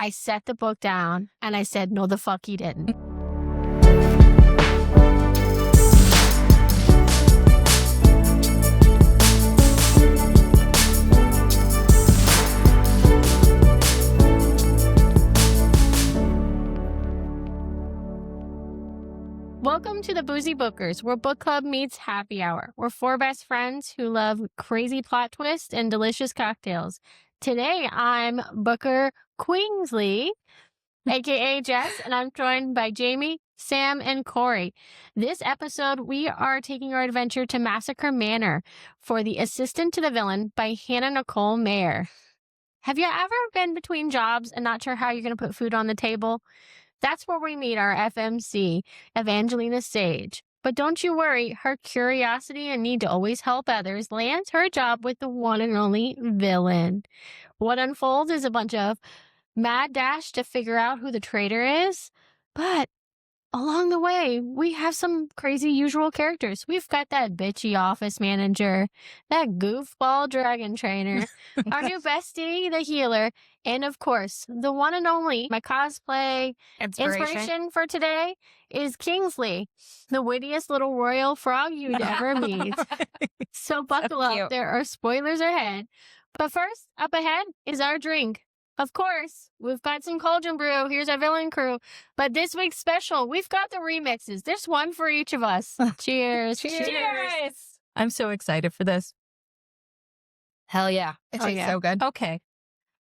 I set the book down and I said, no, the fuck he didn't. Welcome to the Boozy Bookers, where book club meets happy hour. We're four best friends who love crazy plot twists and delicious cocktails. Today, I'm Booker Queensley, aka Jess, and I'm joined by Jamie, Sam, and Corey. This episode, we are taking our adventure to Massacre Manor for The Assistant to the Villain by Hannah Nicole Maehrer. Have you ever been between jobs and not sure how you're going to put food on the table? That's where we meet our FMC, Evangelina Sage. But don't you worry, her curiosity and need to always help others lands her job with the one and only villain. What unfolds is a bunch of mad dash to figure out who the traitor is, but along the way, we have some crazy usual characters. We've got that bitchy office manager, that goofball dragon trainer, our new bestie, the healer, and of course, the one and only, my cosplay inspiration for today is Kingsley, the wittiest little royal frog you'd ever meet. So buckle up, there are spoilers ahead. But first, up ahead is our drink. Of course, we've got some cauldron brew. Here's our villain crew. But this week's special, we've got the remixes. There's one for each of us. Cheers. Cheers. I'm so excited for this. Hell yeah. It tastes so good.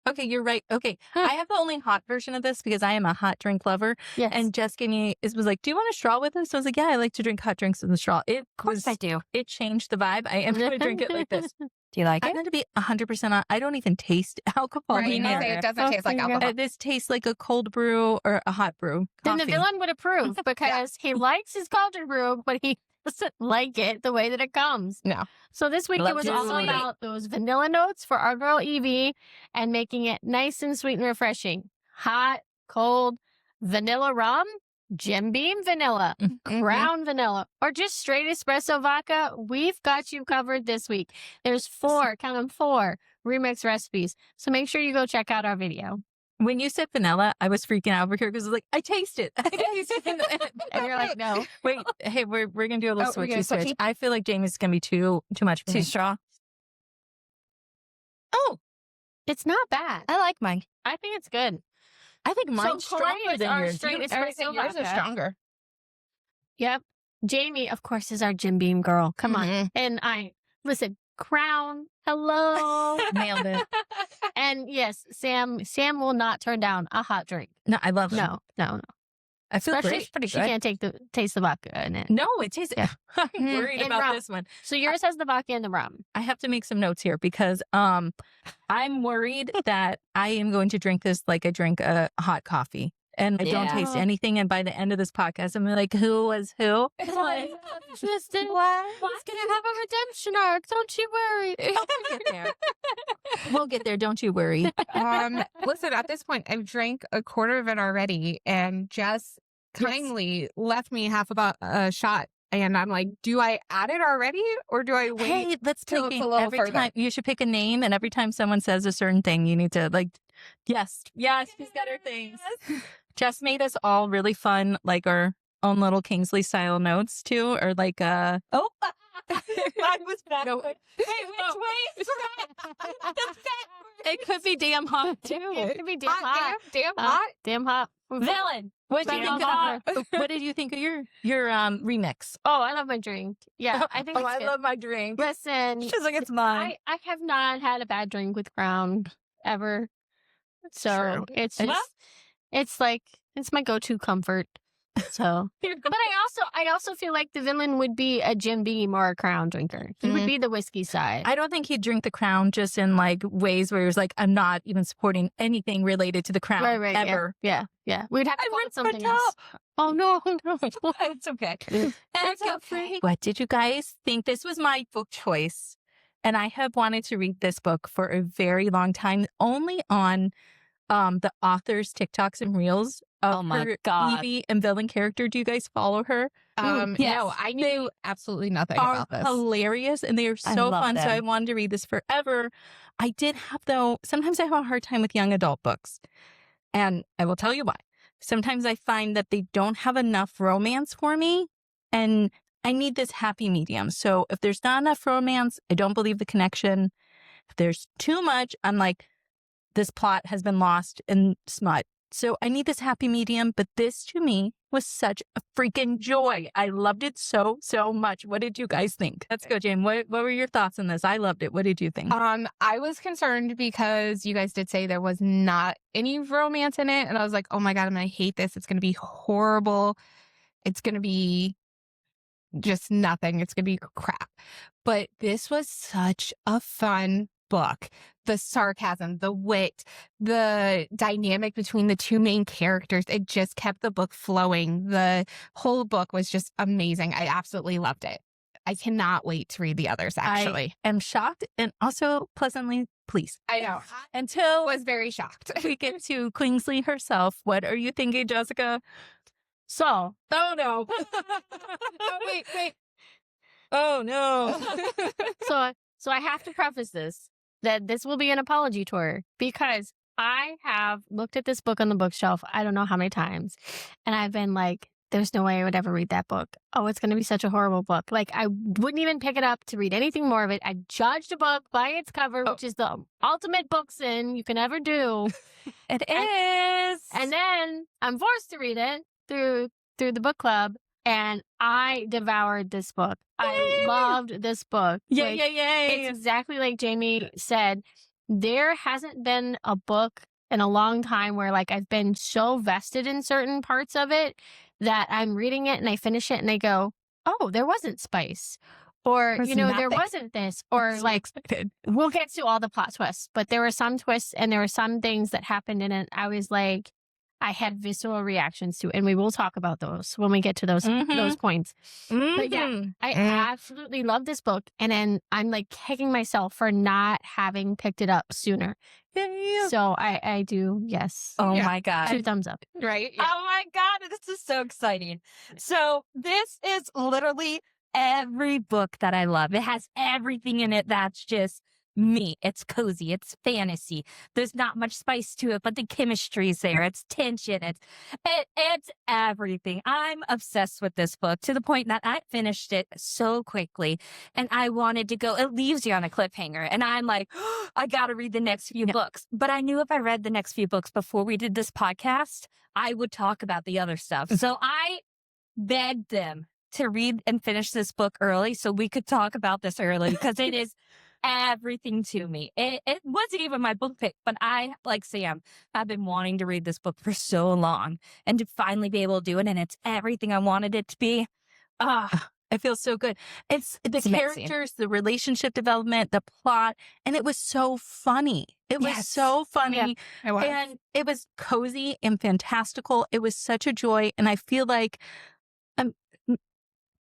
Okay, you're right. Okay. I have the only hot version of this because I am a hot drink lover. Yes. And Jess was like, do you want a straw with this? I was like, yeah, I like to drink hot drinks with a straw. Of course I do. It changed the vibe. I am going to drink it like this. Do you like I'm it? going to be 100% on. I don't even taste alcohol. Right. It doesn't taste like alcohol. This tastes like a cold brew or a hot brew. Then the Coffee. villain would approve because he likes his cauldron brew, but he doesn't like it the way that it comes. No. So this week it was all Allegedly. about those vanilla notes for our girl Evie and making it nice and sweet and refreshing. Hot, cold, vanilla rum, Jim Beam vanilla, Crown vanilla, or just straight espresso vodka. We've got you covered this week. There's 4, count them 4 remix recipes. So make sure you go check out our video. When you said vanilla, I was freaking out over here because I was like, I taste it. I taste it. And you're like, no. Wait, hey, we're gonna do a little we're gonna switchy switch. switchy? I feel like Jamie's gonna be too much for Too me. strong. Oh, it's not bad. I like mine. I think it's good. I think mine's So Corey stronger is than our yours. straight Yours espresso are vodka. stronger. Yep. Jamie, of course, is our Jim Beam girl. Come on. Mhm. And listen, Crown, hello. Nailed it. And yes, Sam will not turn down a hot drink. No, I love them. No. I feel Especially great. she can't taste the vodka in it. No, it tastes. Yeah. I'm worried And about rum. this one. So yours has the vodka and the rum. I have to make some notes here because I'm worried that I am going to drink this like I drink a hot coffee. And I don't Yeah. taste anything. And by the end of this podcast, I'm like, who was who? Tristan, he's gonna have a redemption arc. Don't you worry. We'll get there. Don't you worry. Listen, at this point, I've drank a quarter of it already, and Jess kindly left me half about a shot. And I'm like, do I add it already, or do I wait? Hey, let's till pick it's a little every further. time. You should pick a name, and every time someone says a certain thing, you need to yes, she's got her things. Jess made us all really fun, like our own little Kingsley style notes too, or like mine was back. No. Wait, which way? It could be damn hot too. It could be damn hot. Damn hot. Damn hot. Villain. What did you Damn think hot. what did you think of your remix? Oh, I love my drink. Yeah, I think it's I good. love my drink. Listen, She's like, it's mine. I have not had a bad drink with Crown ever. So True. it's like it's my go-to comfort. So but I also feel like the villain would be a Jim Beam or a Crown drinker. He would be the whiskey side. I don't think he'd drink the Crown just in like ways where he was like, I'm not even supporting anything related to the Crown right, ever. Yeah. We'd have to I call it want something the else. Oh no. It's okay. It's okay. What did you guys think? This was my book choice. And I have wanted to read this book for a very long time, only on the author's TikToks and Reels of Oh my her God. Evie and villain character. Do you guys follow her? Yes. Yes. No, I knew absolutely nothing Are about this. hilarious and they are I so love fun. So them. I wanted to read this forever. I did have, though, sometimes I have a hard time with young adult books. And I will tell you why. Sometimes I find that they don't have enough romance for me, and I need this happy medium. So if there's not enough romance, I don't believe the connection. If there's too much, I'm like, this plot has been lost in smut. So I need this happy medium, but this to me was such a freaking joy. I loved it so, so much. What did you guys think? Let's go, Jane. What were your thoughts on this? I loved it. What did you think? I was concerned because you guys did say there was not any romance in it. And I was like, oh my God, I'm going to hate this. It's going to be horrible. It's going to be just nothing. It's going to be crap. But this was such a fun book. The sarcasm, the wit, the dynamic between the two main characters, it just kept the book flowing. The whole book was just amazing. I absolutely loved it. I cannot wait to read the others, actually. I am shocked and also pleasantly pleased. I know. Until I was very shocked. we get to Queensley herself. What are you thinking, Jessica? So, Oh, no. Oh, wait. Oh, no. so I have to preface this that this will be an apology tour because I have looked at this book on the bookshelf I don't know how many times, and I've been like, there's no way I would ever read that book. Oh, it's going to be such a horrible book. Like, I wouldn't even pick it up to read anything more of it. I judged a book by its cover, which is the ultimate book sin you can ever do. It is. And then I'm forced to read it through the book club, and I devoured this book. I loved this book. Yay, Like, yay, yay. It's exactly like Jamie said. There hasn't been a book in a long time where like I've been so vested in certain parts of it that I'm reading it and I finish it and I go, oh, there wasn't spice. Or, There's there nothing. wasn't this. Or like, we'll get to all the plot twists, but there were some twists and there were some things that happened in it. I was like, I had visceral reactions to, and we will talk about those when we get to those points. But yeah, I absolutely love this book, and then I'm like kicking myself for not having picked it up sooner. Yeah. So I do, yes. Oh, Yeah. my God. 2 thumbs up. Right? Yeah. Oh my God, this is so exciting. So this is literally every book that I love. It has everything in it that's just me. It's cozy. It's fantasy. There's not much spice to it, but the chemistry's there. It's tension. It's everything. I'm obsessed with this book to the point that I finished it so quickly and I wanted to go. It leaves you on a cliffhanger. And I'm like, oh, I got to read the next few books. But I knew if I read the next few books before we did this podcast, I would talk about the other stuff. So I begged them to read and finish this book early so we could talk about this early because it is everything to me. It wasn't even my book pick, but I, like Sam, have been wanting to read this book for so long and to finally be able to do it. And it's everything I wanted it to be. I feel so good. It's the amazing. characters, the relationship development, the plot, and it was so funny. It was so funny. Yeah, it was. And it was cozy and fantastical. It was such a joy. And I feel like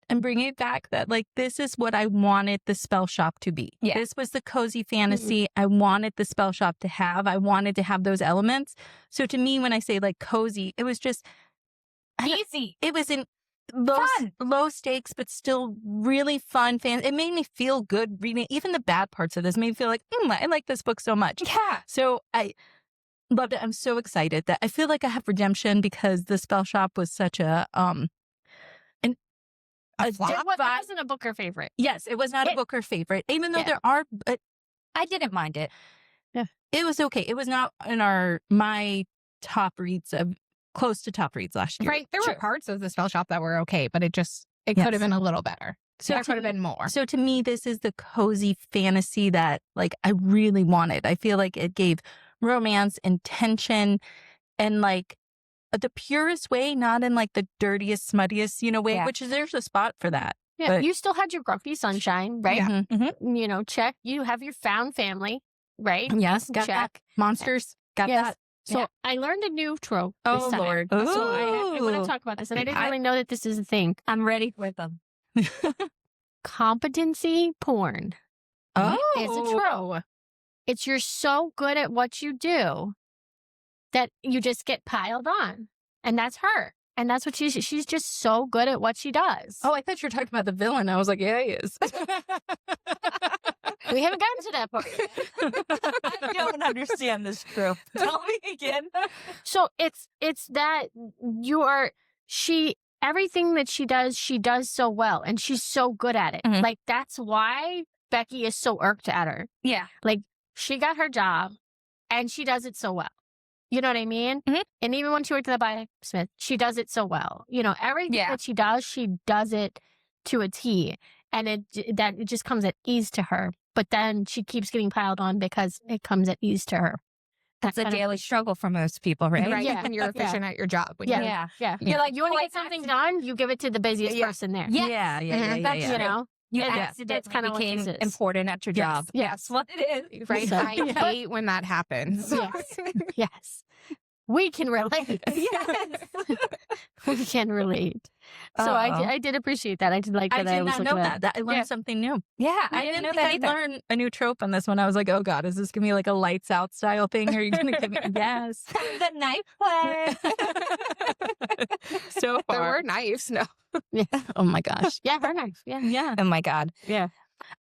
I'm bringing it back that like this is what I wanted the spell shop to be. Yeah. This was the cozy fantasy I wanted the spell shop to have. I wanted to have those elements. So to me, when I say like cozy, it was just Easy. It was in Fun. low stakes, but still really fun. It made me feel good reading. Even the bad parts of this made me feel like I like this book so much. Yeah. So I loved it. I'm so excited that I feel like I have redemption because the spell shop was such a flop? It wasn't a Booker favorite. Yes, it was not a Booker favorite, even though Yeah. there are, but I didn't mind it. it was okay. It was not in my top reads of close to top reads last year. Right. There were parts of the spell shop that were okay, but it Yes. could have been a little better. So There could have been more. So to me, this is the cozy fantasy that like I really wanted. I feel like it gave romance and tension and like the purest way, not in like the dirtiest, smuttiest, way, Yeah. which is there's a spot for that. Yeah, But- you still had your grumpy sunshine, right? Yeah. Check. You have your found family, right? Yes, got Check. that. Monsters, got Yes. that. So Yeah. I learned a new trope Oh, this time. Lord. So I want Ooh. to talk about this, and I didn't I- really know that this is a thing. I'm ready with them. Competency porn is a trope. It's you're so good at what you do that you just get piled on, and that's her. And that's what she's just so good at what she does. Oh, I thought you were talking about the villain. I was like, yeah, he is. We haven't gotten to that part yet. I don't understand this trope. Tell me again. So it's that everything that she does so well, and she's so good at it. Mhm. Like, that's why Becky is so irked at her. Yeah. Like, she got her job and she does it so well. You know what I mean? Mhm. And even when she worked at the blacksmith, she does it so well. You know, everything Yeah. that she does it to a T. And it just comes at ease to her. But then she keeps getting piled on because it comes at ease to her. That's a kind of- daily struggle for most people, right? Right. Yeah. When you're efficient at your job. When Yeah. you're- Yeah. You're like, you want to get Like, something done, you give it to the busiest Yeah. person there. Yes. Yeah. That's You true. know? You Yeah. accidentally That's kinda what became this is. important at your Yes. job. Yes. That's what it is. Right. So- I hate when that happens. Yes. Yes. We can relate. Yes. We can relate. So I did appreciate that. I did like I that. did was not know looking at. that. I learned Yeah. something new. Yeah, I didn't know think that either. I learned a new trope on this one. I was like, oh God, is this going to be like a lights out style thing? Or are you going to give me? Yes. The knife play. So There far. were knives. No. Yeah. Oh my gosh. Yeah, her knife. Yeah. Yeah. Oh my God. Yeah.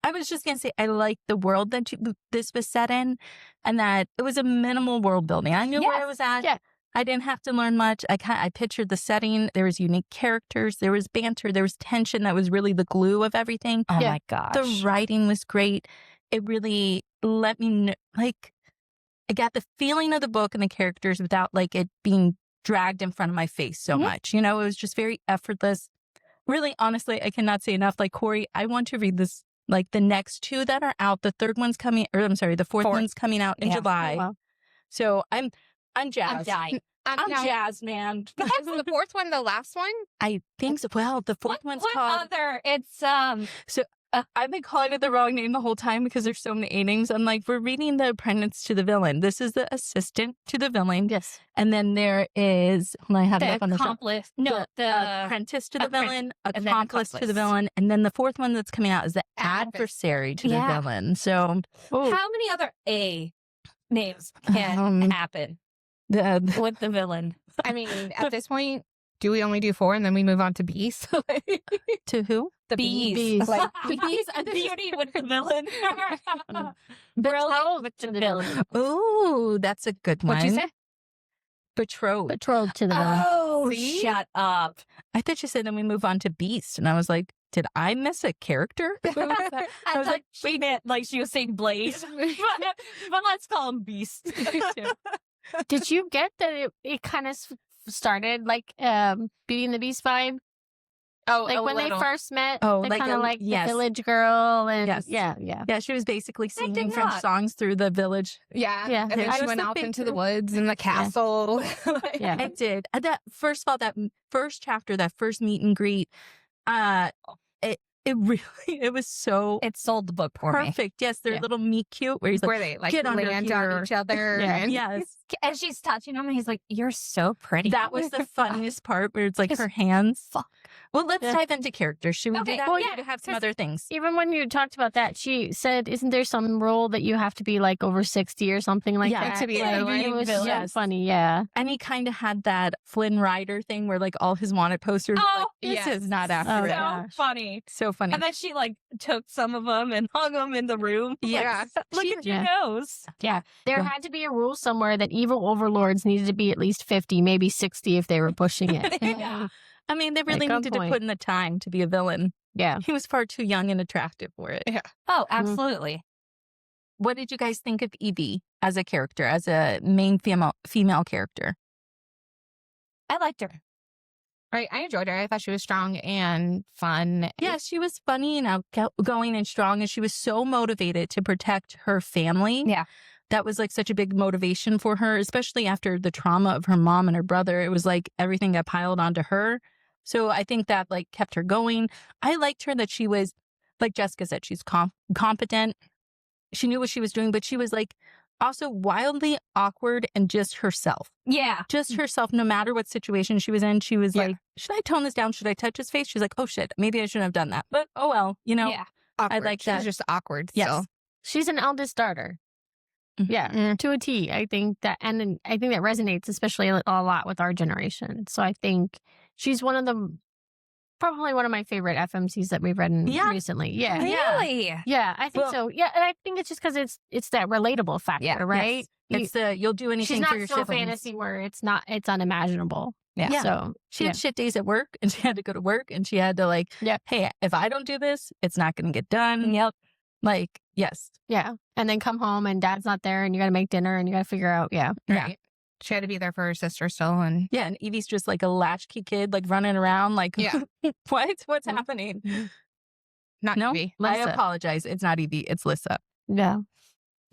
I was just going to say, I like the world that this was set in and that it was a minimal world building. I knew where I was at. Yeah. I didn't have to learn much. I pictured the setting. There was unique characters. There was banter. There was tension that was really the glue of everything. Oh Yeah. my gosh. The writing was great. It really let me know, like, I got the feeling of the book and the characters without like it being dragged in front of my face so much. You know, it was just very effortless. Really, honestly, I cannot say enough. Like, Corey, I want to read this, like the next two that are out. The third one's coming, or I'm sorry, the fourth one's coming out in Yeah. July. Oh, wow. So I'm I'm jazzed. dying. I'm Now, jazzed, man. is the fourth one the last one? I think so. Well, the fourth one's What called. other? It's I've been calling it the wrong name the whole time because there's so many A names. I'm like, we're reading The Apprentice to the Villain. This is the assistant to the villain. Yes. And then there is, well, I have it the up on the top. accomplice. No, the Apprentice to the apprentice, villain, and then accomplice to the accomplice. villain. And then the fourth one that's coming out is the Adversary. adversary to the Yeah. villain. So Ooh. How many other A names can Um, happen the with the villain? I mean, at this point, do we only do 4 and then we move on to bees? to who? The Bees. Like, Bees and beauty with the villain. Betrothed to the villain. Ooh, that's a good one. what'd you say? Betrothed. Betrothed to the villain. Oh, See? shut up. I thought you said then we move on to Beast. And I was like, did I miss a character? I I was thought like, she meant like she was saying Blaze. but let's call him Beast. Did you get that it kind of started like Beauty and the Beast vibe? Oh, Like a when little. they first met, Oh, they like kind of a- like yes. the village girl and Yes. yeah. Yeah, she was basically singing did French not. songs through the village. Yeah. Yeah. And then I she was went a off big into the girl. woods and the castle. Yeah. I did. That first of all, that first chapter, that first meet and greet, it really, it was so It sold the book for me. perfect. Yes, their Yeah. little meet cute where he's like, Where they like "Get under land here." on each other. Yeah. And yes. And she's touching him, and he's like, "You're so pretty." That was the funniest part where it's like Just her hands. fuck. Well, let's Yeah. dive into characters. Should we Okay, do that? well, We yeah, need to have some 'cause other things. Even when you talked about that, she said, "Isn't there some rule that you have to be like over 60 or something like Yeah. that?" To be a Like, villain. it was Yes. so funny. Yeah. And he kind of had that Flynn Rider thing where like all his wanted posters were Oh, like, this yes. is not Oh, accurate. so gosh. funny. So funny. And then she like took some of them and hung them in the room. Yes. Look She- at your yeah. nose. Yeah. There Go- had to be a rule somewhere that evil overlords needed to be at least 50, maybe 60 if they were pushing it. Yeah. I mean, they really At needed to gunpoint. put in the time to be a villain. Yeah. He was far too young and attractive for it. Oh, absolutely. What did you guys think of Evie as a character, as a main female character? I liked her. Right. I enjoyed her. I thought she was strong and fun. Yeah, she was funny and outgoing and strong, and she was so motivated to protect her family. Yeah. That was like such a big motivation for her, especially after the trauma of her mom and her brother. It was like everything got piled onto her. So I think that like kept her going. I liked her that she was, like Jessica said, she's competent. She knew what she was doing, but she was like also wildly awkward and just herself. Yeah. Just herself, no matter what situation she was in. She was Yeah. like, should I tone this down? Should I touch his face? She's like, oh shit, maybe I shouldn't have done that. But oh well, you know. Yeah. Awkward. like She was that. just awkward. Yes. Still. She's an eldest daughter. Mhm. Yeah. Mm. To a T. I think that, and then I think that resonates especially a lot with our generation. So I think she's one of the probably one of my favorite FMCs that we've read recently. Yeah. Really? Yeah, I think so. Yeah, and I think it's just because it's that relatable factor, right? Yes. It's you'll do anything she's for not your so siblings. fantasy where it's unimaginable. Yeah. So She had shit days at work, and she had to go to work, and she had to like, hey, if I don't do this, it's not going to get done. Yep. Like, yes. Yeah. And then come home and dad's not there and you got to make dinner and you got to figure out, Right. She had to be there for her sister still. And yeah, and Evie's just like a latchkey kid, like running around, like, what's happening? not No, Evie. I Lissa. apologize. It's not Evie. It's Lissa. Yeah.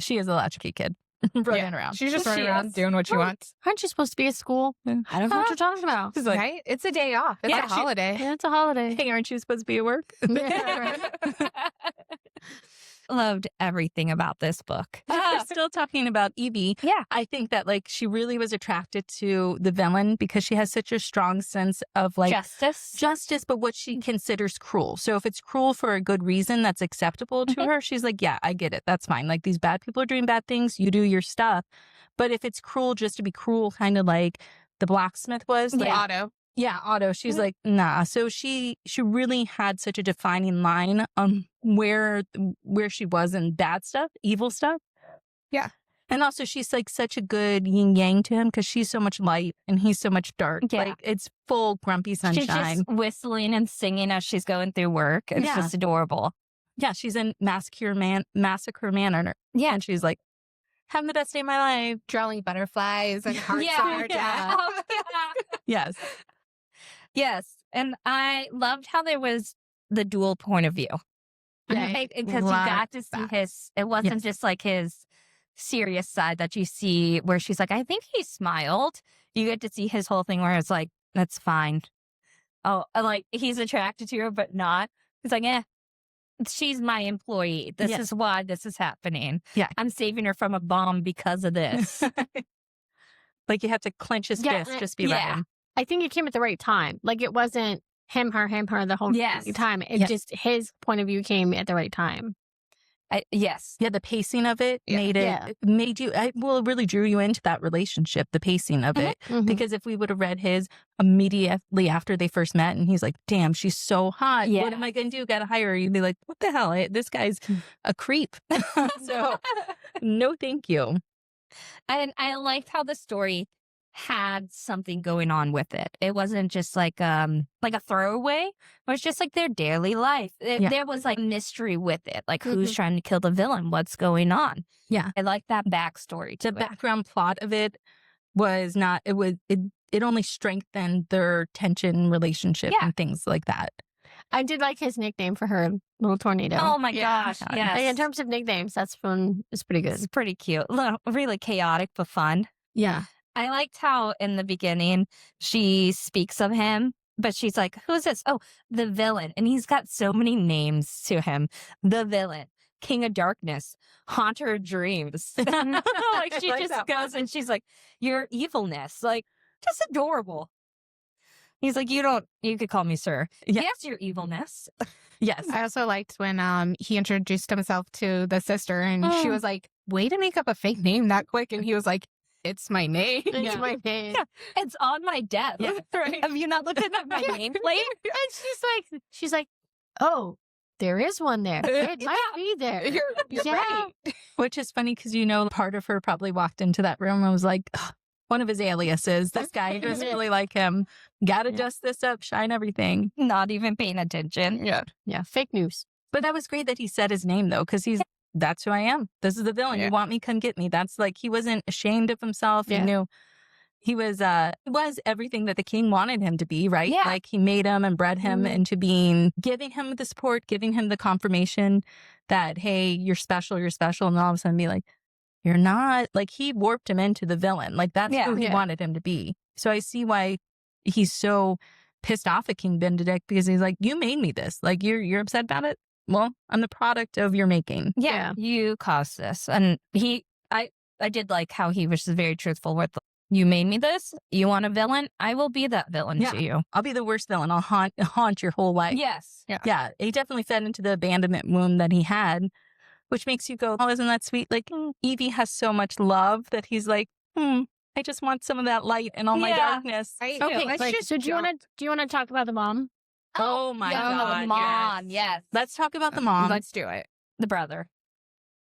She is a latchkey kid running around. She's just running She around is. doing what she wants. Aren't you supposed to be at school? I don't know what you're talking about. She's like, Right? It's a day off. It's Yeah, a holiday. Yeah, it's a holiday. hey, aren't you supposed to be at work? Loved everything about this book. We're still talking about Evie. Yeah. I think that like she really was attracted to the villain because she has such a strong sense of like justice, but what she considers cruel. So if it's cruel for a good reason that's acceptable to her, she's like, yeah, I get it. That's fine. Like these bad people are doing bad things. You do your stuff. But if it's cruel just to be cruel, kind of like the blacksmith was, like, Otto. yeah, Otto. She's like, nah. So she really had such a defining line on where she was in bad stuff, evil stuff. Yeah. And also she's like such a good yin yang to him because she's so much light and he's so much dark. Yeah. Like it's full grumpy sunshine. She's just whistling and singing as she's going through work. It's just adorable. Yeah, she's in Massacre Manor. Yeah. And she's like, having the best day of my life. Drawing butterflies and hearts on her desk. Oh, yeah. Yes. Yes. And I loved how there was the dual point of view. Right. Because you got to see it wasn't just like his serious side that you see where she's like, I think he smiled. You get to see his whole thing where it's like, that's fine. Oh, like he's attracted to her, but not. He's like, she's my employee. This is why this is happening. Yeah. I'm saving her from a bomb because of this. Like you have to clench his fist, just be ready. I think it came at the right time. Like it wasn't him, her the whole time. It just his point of view came at the right time. Yes. Yeah, the pacing of it made you, it really drew you into that relationship, the pacing of it. Because if we would have read his immediately after they first met and he's like, damn, she's so hot. Yeah. What am I going to do? Got to hire her. You'd be like, what the hell? This guy's a creep. So no, thank you. And I liked how the story had something going on with it. It wasn't just like a throwaway. It was just like their daily life. There was like mystery with it. Like who's trying to kill the villain? What's going on? Yeah. I like that backstory. The background plot of it was not, it only strengthened their tension relationship and things like that. I did like his nickname for her, Little Tornado. Oh my gosh. Yes. Like, in terms of nicknames, that's fun. It's pretty good. It's pretty cute. Really chaotic, but fun. Yeah. I liked how in the beginning she speaks of him, but she's like, who's this? Oh, the villain. And he's got so many names to him. The villain, King of Darkness, Haunter of Dreams. Like she just goes and she's like, your evilness. Like, just adorable. He's like, you could call me sir. Yeah. Yes, your evilness. Yes. I also liked when he introduced himself to the sister and she was like, way to make up a fake name that quick. And he was like, it's my name. It's my name. Yeah, it's on my desk. Yeah, right. Have you not looked at my nameplate? And she's like, oh, there is one there. It might be there. You're right. Which is funny because, part of her probably walked into that room and was like, ugh, one of his aliases. This guy doesn't really like him. Got to dust this up, shine everything. Not even paying attention. Yeah. Yeah, fake news. But that was great that he said his name, though, because that's who I am. This is the villain. Yeah. You want me? Come get me. That's like, he wasn't ashamed of himself. Yeah. He knew he was everything that the king wanted him to be, right? Yeah. Like he made him and bred him into giving him the support, giving him the confirmation that, hey, you're special. And all of a sudden be like, you're not. Like he warped him into the villain. Like that's who he wanted him to be. So I see why he's so pissed off at King Benedict, because he's like, you made me this. Like you're upset about it. Well, I'm the product of your making. Yeah, you caused this. And I did like how he was very truthful with, you made me this. You want a villain? I will be that villain to you. I'll be the worst villain. I'll haunt your whole life. Yes. Yeah. He definitely fed into the abandonment wound that he had, which makes you go, oh, isn't that sweet? Like Evie has so much love that he's like, I just want some of that light in all my darkness. Right. Okay, Let's just so do you want to talk about the mom? Oh my God. the mom. Yes. Let's talk about the mom. Let's do it. The brother.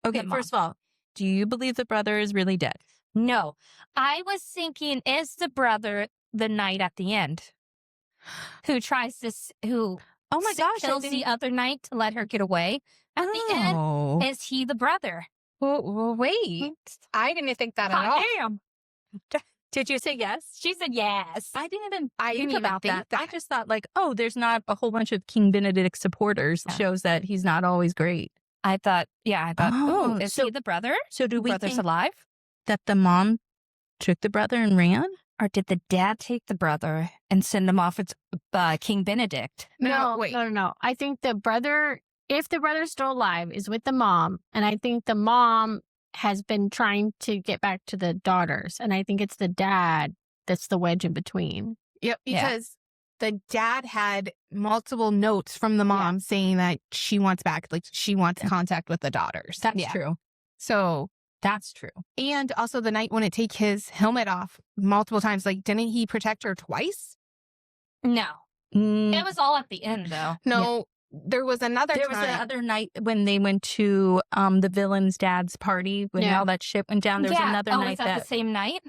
Okay, the first of all, do you believe the brother is really dead? No. I was thinking, is the brother the knight at the end who tries to, who Oh my gosh. I kills didn't- the other knight to let her get away at the end? Oh. Is he the brother? Well, wait. I didn't think that at all. Hot damn. Did you say yes? She said yes. I didn't even I think didn't even about think that. I that. just thought like, oh, there's not a whole bunch of King Benedict supporters. Yeah. Shows that he's not always great. I thought, Oh, oh, is so- he the brother? So do we Brother's think alive? that the mom took the brother and ran? Or did the dad take the brother and send him off with King Benedict? No, wait. No. I think the brother, if the brother's still alive, is with the mom. And I think the mom has been trying to get back to the daughters. And I think it's the dad that's the wedge in between. Yep, Yeah. because the dad had multiple notes from the mom saying that she wants back, like she wants contact with the daughters. That's true. So, That's true. and also the knight wouldn't take his helmet off multiple times. Like, didn't he protect her twice? No. Mm, It was all at the end, though. No, there was another there was time. the other night when they went to the villain's dad's party when Yeah. all that shit went down. There was another oh, night is that that the same night?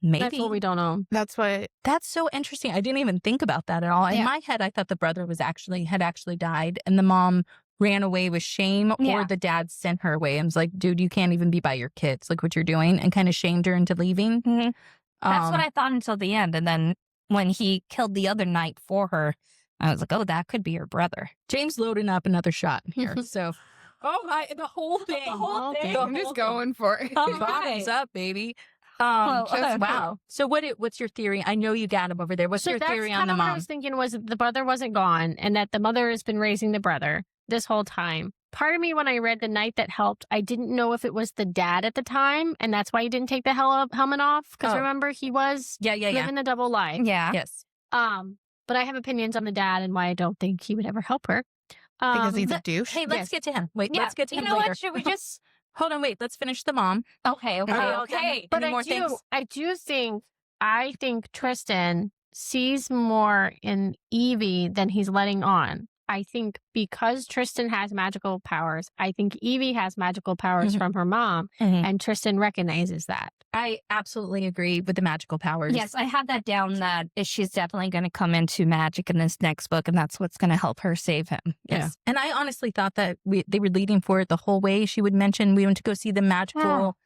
maybe. That's what we don't know. That's what. That's so interesting. I didn't even think about that at all. In Yeah. my head, I thought the brother had actually died, and the mom ran away with shame, or Yeah. the dad sent her away and was like, "Dude, you can't even be by your kids. Look what you're doing," and kind of shamed her into leaving. Mhm. That's what Um, I thought until the end. And then when he killed the other knight for her, I was like, oh, that could be her brother. James loading up another shot here. So, the whole thing, whole thing. I'm just going for it. Bottoms up, baby. Oh, Just wow. So what's your theory? I know you got him over there. What's your that's theory on kinda the what I mom? was thinking was that the brother wasn't gone and that the mother has been raising the brother this whole time. Part of me, when I read The Night That Helped, I didn't know if it was the dad at the time, and that's why he didn't take the helmet off. Because Oh. remember, he was Yeah. living the double life. Yeah. Yes. But I have opinions on the dad and why I don't think he would ever help her. Because he's a douche. Hey, let's get to him. Wait, Yeah. let's get to You him know later. what? Should we just... Hold on, wait. Let's finish the mom. Okay. Okay. But Any more I things? think Tristan sees more in Evie than he's letting on. I think because Tristan has magical powers, I think Evie has magical powers Mhm. from her mom, Mhm. and Tristan recognizes that. I absolutely agree with the magical powers. Yes, I have that down that she's definitely going to come into magic in this next book, and that's what's going to help her save him. Yes. And I honestly thought that they were leading for it the whole way. She would mention we went to go see the magical,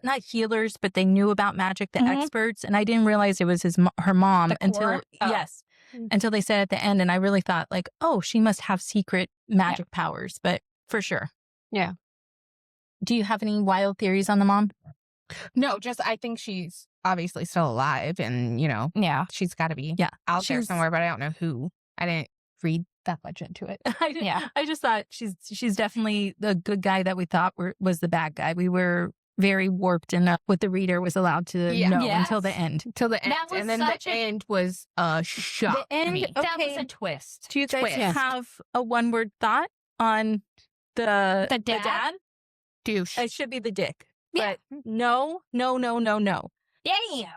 not healers, but they knew about magic, the Mhm. experts. And I didn't realize it was her mom The until, core? Oh. yes, until they said at the end. And I really thought like, oh, she must have secret magic powers, but for sure. Yeah. Do you have any wild theories on the mom? No, just I think she's obviously still alive, and Yeah. she's got to be Yeah. out there She's- somewhere, but I don't know who. I didn't read that much into it. Yeah. I just thought she's definitely the good guy that we thought was the bad guy. We were very warped in what the reader was allowed to Yeah. know Yes. until the end. Till the end, That was and then such the a- end was a shock. The end- to me. That was Okay. a twist. Do you guys Twist. have a one-word thought on the dad? Douche. It should be the dick. Yeah. But no. Yeah.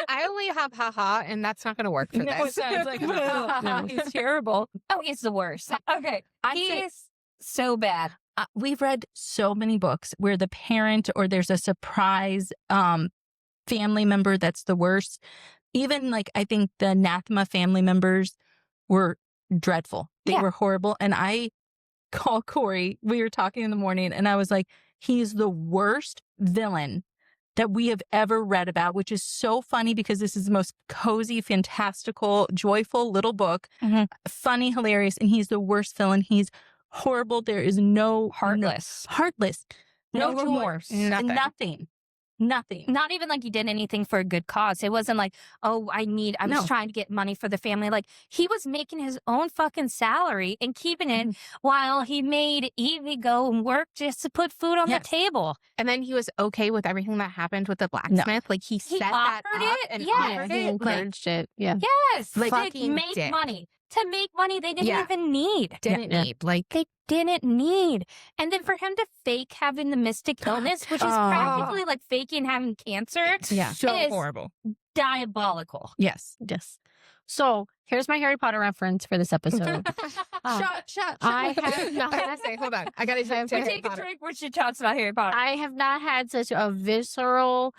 I only have haha, and that's not going to work for No, it this. sounds like no, he's terrible. Oh, he's the worst. Okay. I He say- is so bad. We've read so many books where the parent or there's a surprise family member that's the worst. Even like I think the anathema family members were dreadful. They Yeah. were horrible. And I called Corey. We were talking in the morning and I was like, he's the worst villain that we have ever read about, which is so funny because this is the most cozy, fantastical, joyful little book. Mhm. Funny, hilarious. And he's the worst villain. He's horrible. There is no Heartless. heartless. No joy. remorse. Nothing. Nothing. Not even like he did anything for a good cause. It wasn't like, oh, I'm No. just trying to get money for the family. Like he was making his own fucking salary and keeping it while he made Evie go and work just to put food on Yes. the table. And then he was okay with everything that happened with the blacksmith. Like he set that offered up it? and Yeah, offered he it. Like, encouraged it. Yeah. Yes. Like, to fucking make dick. money. To make money they didn't Yeah. even need. didn't Yeah. need. Like They didn't need. And then for him to fake having the mystic illness, which is Oh. practically like faking having cancer. Yeah. so It is- horrible. diabolical. Yes. Yes. So here's my Harry Potter reference for this episode. Shot. I have not. I gotta say, hold on. I gotta say, We Harry take a Potter. drink when she talks about Harry Potter. I have not had such a visceral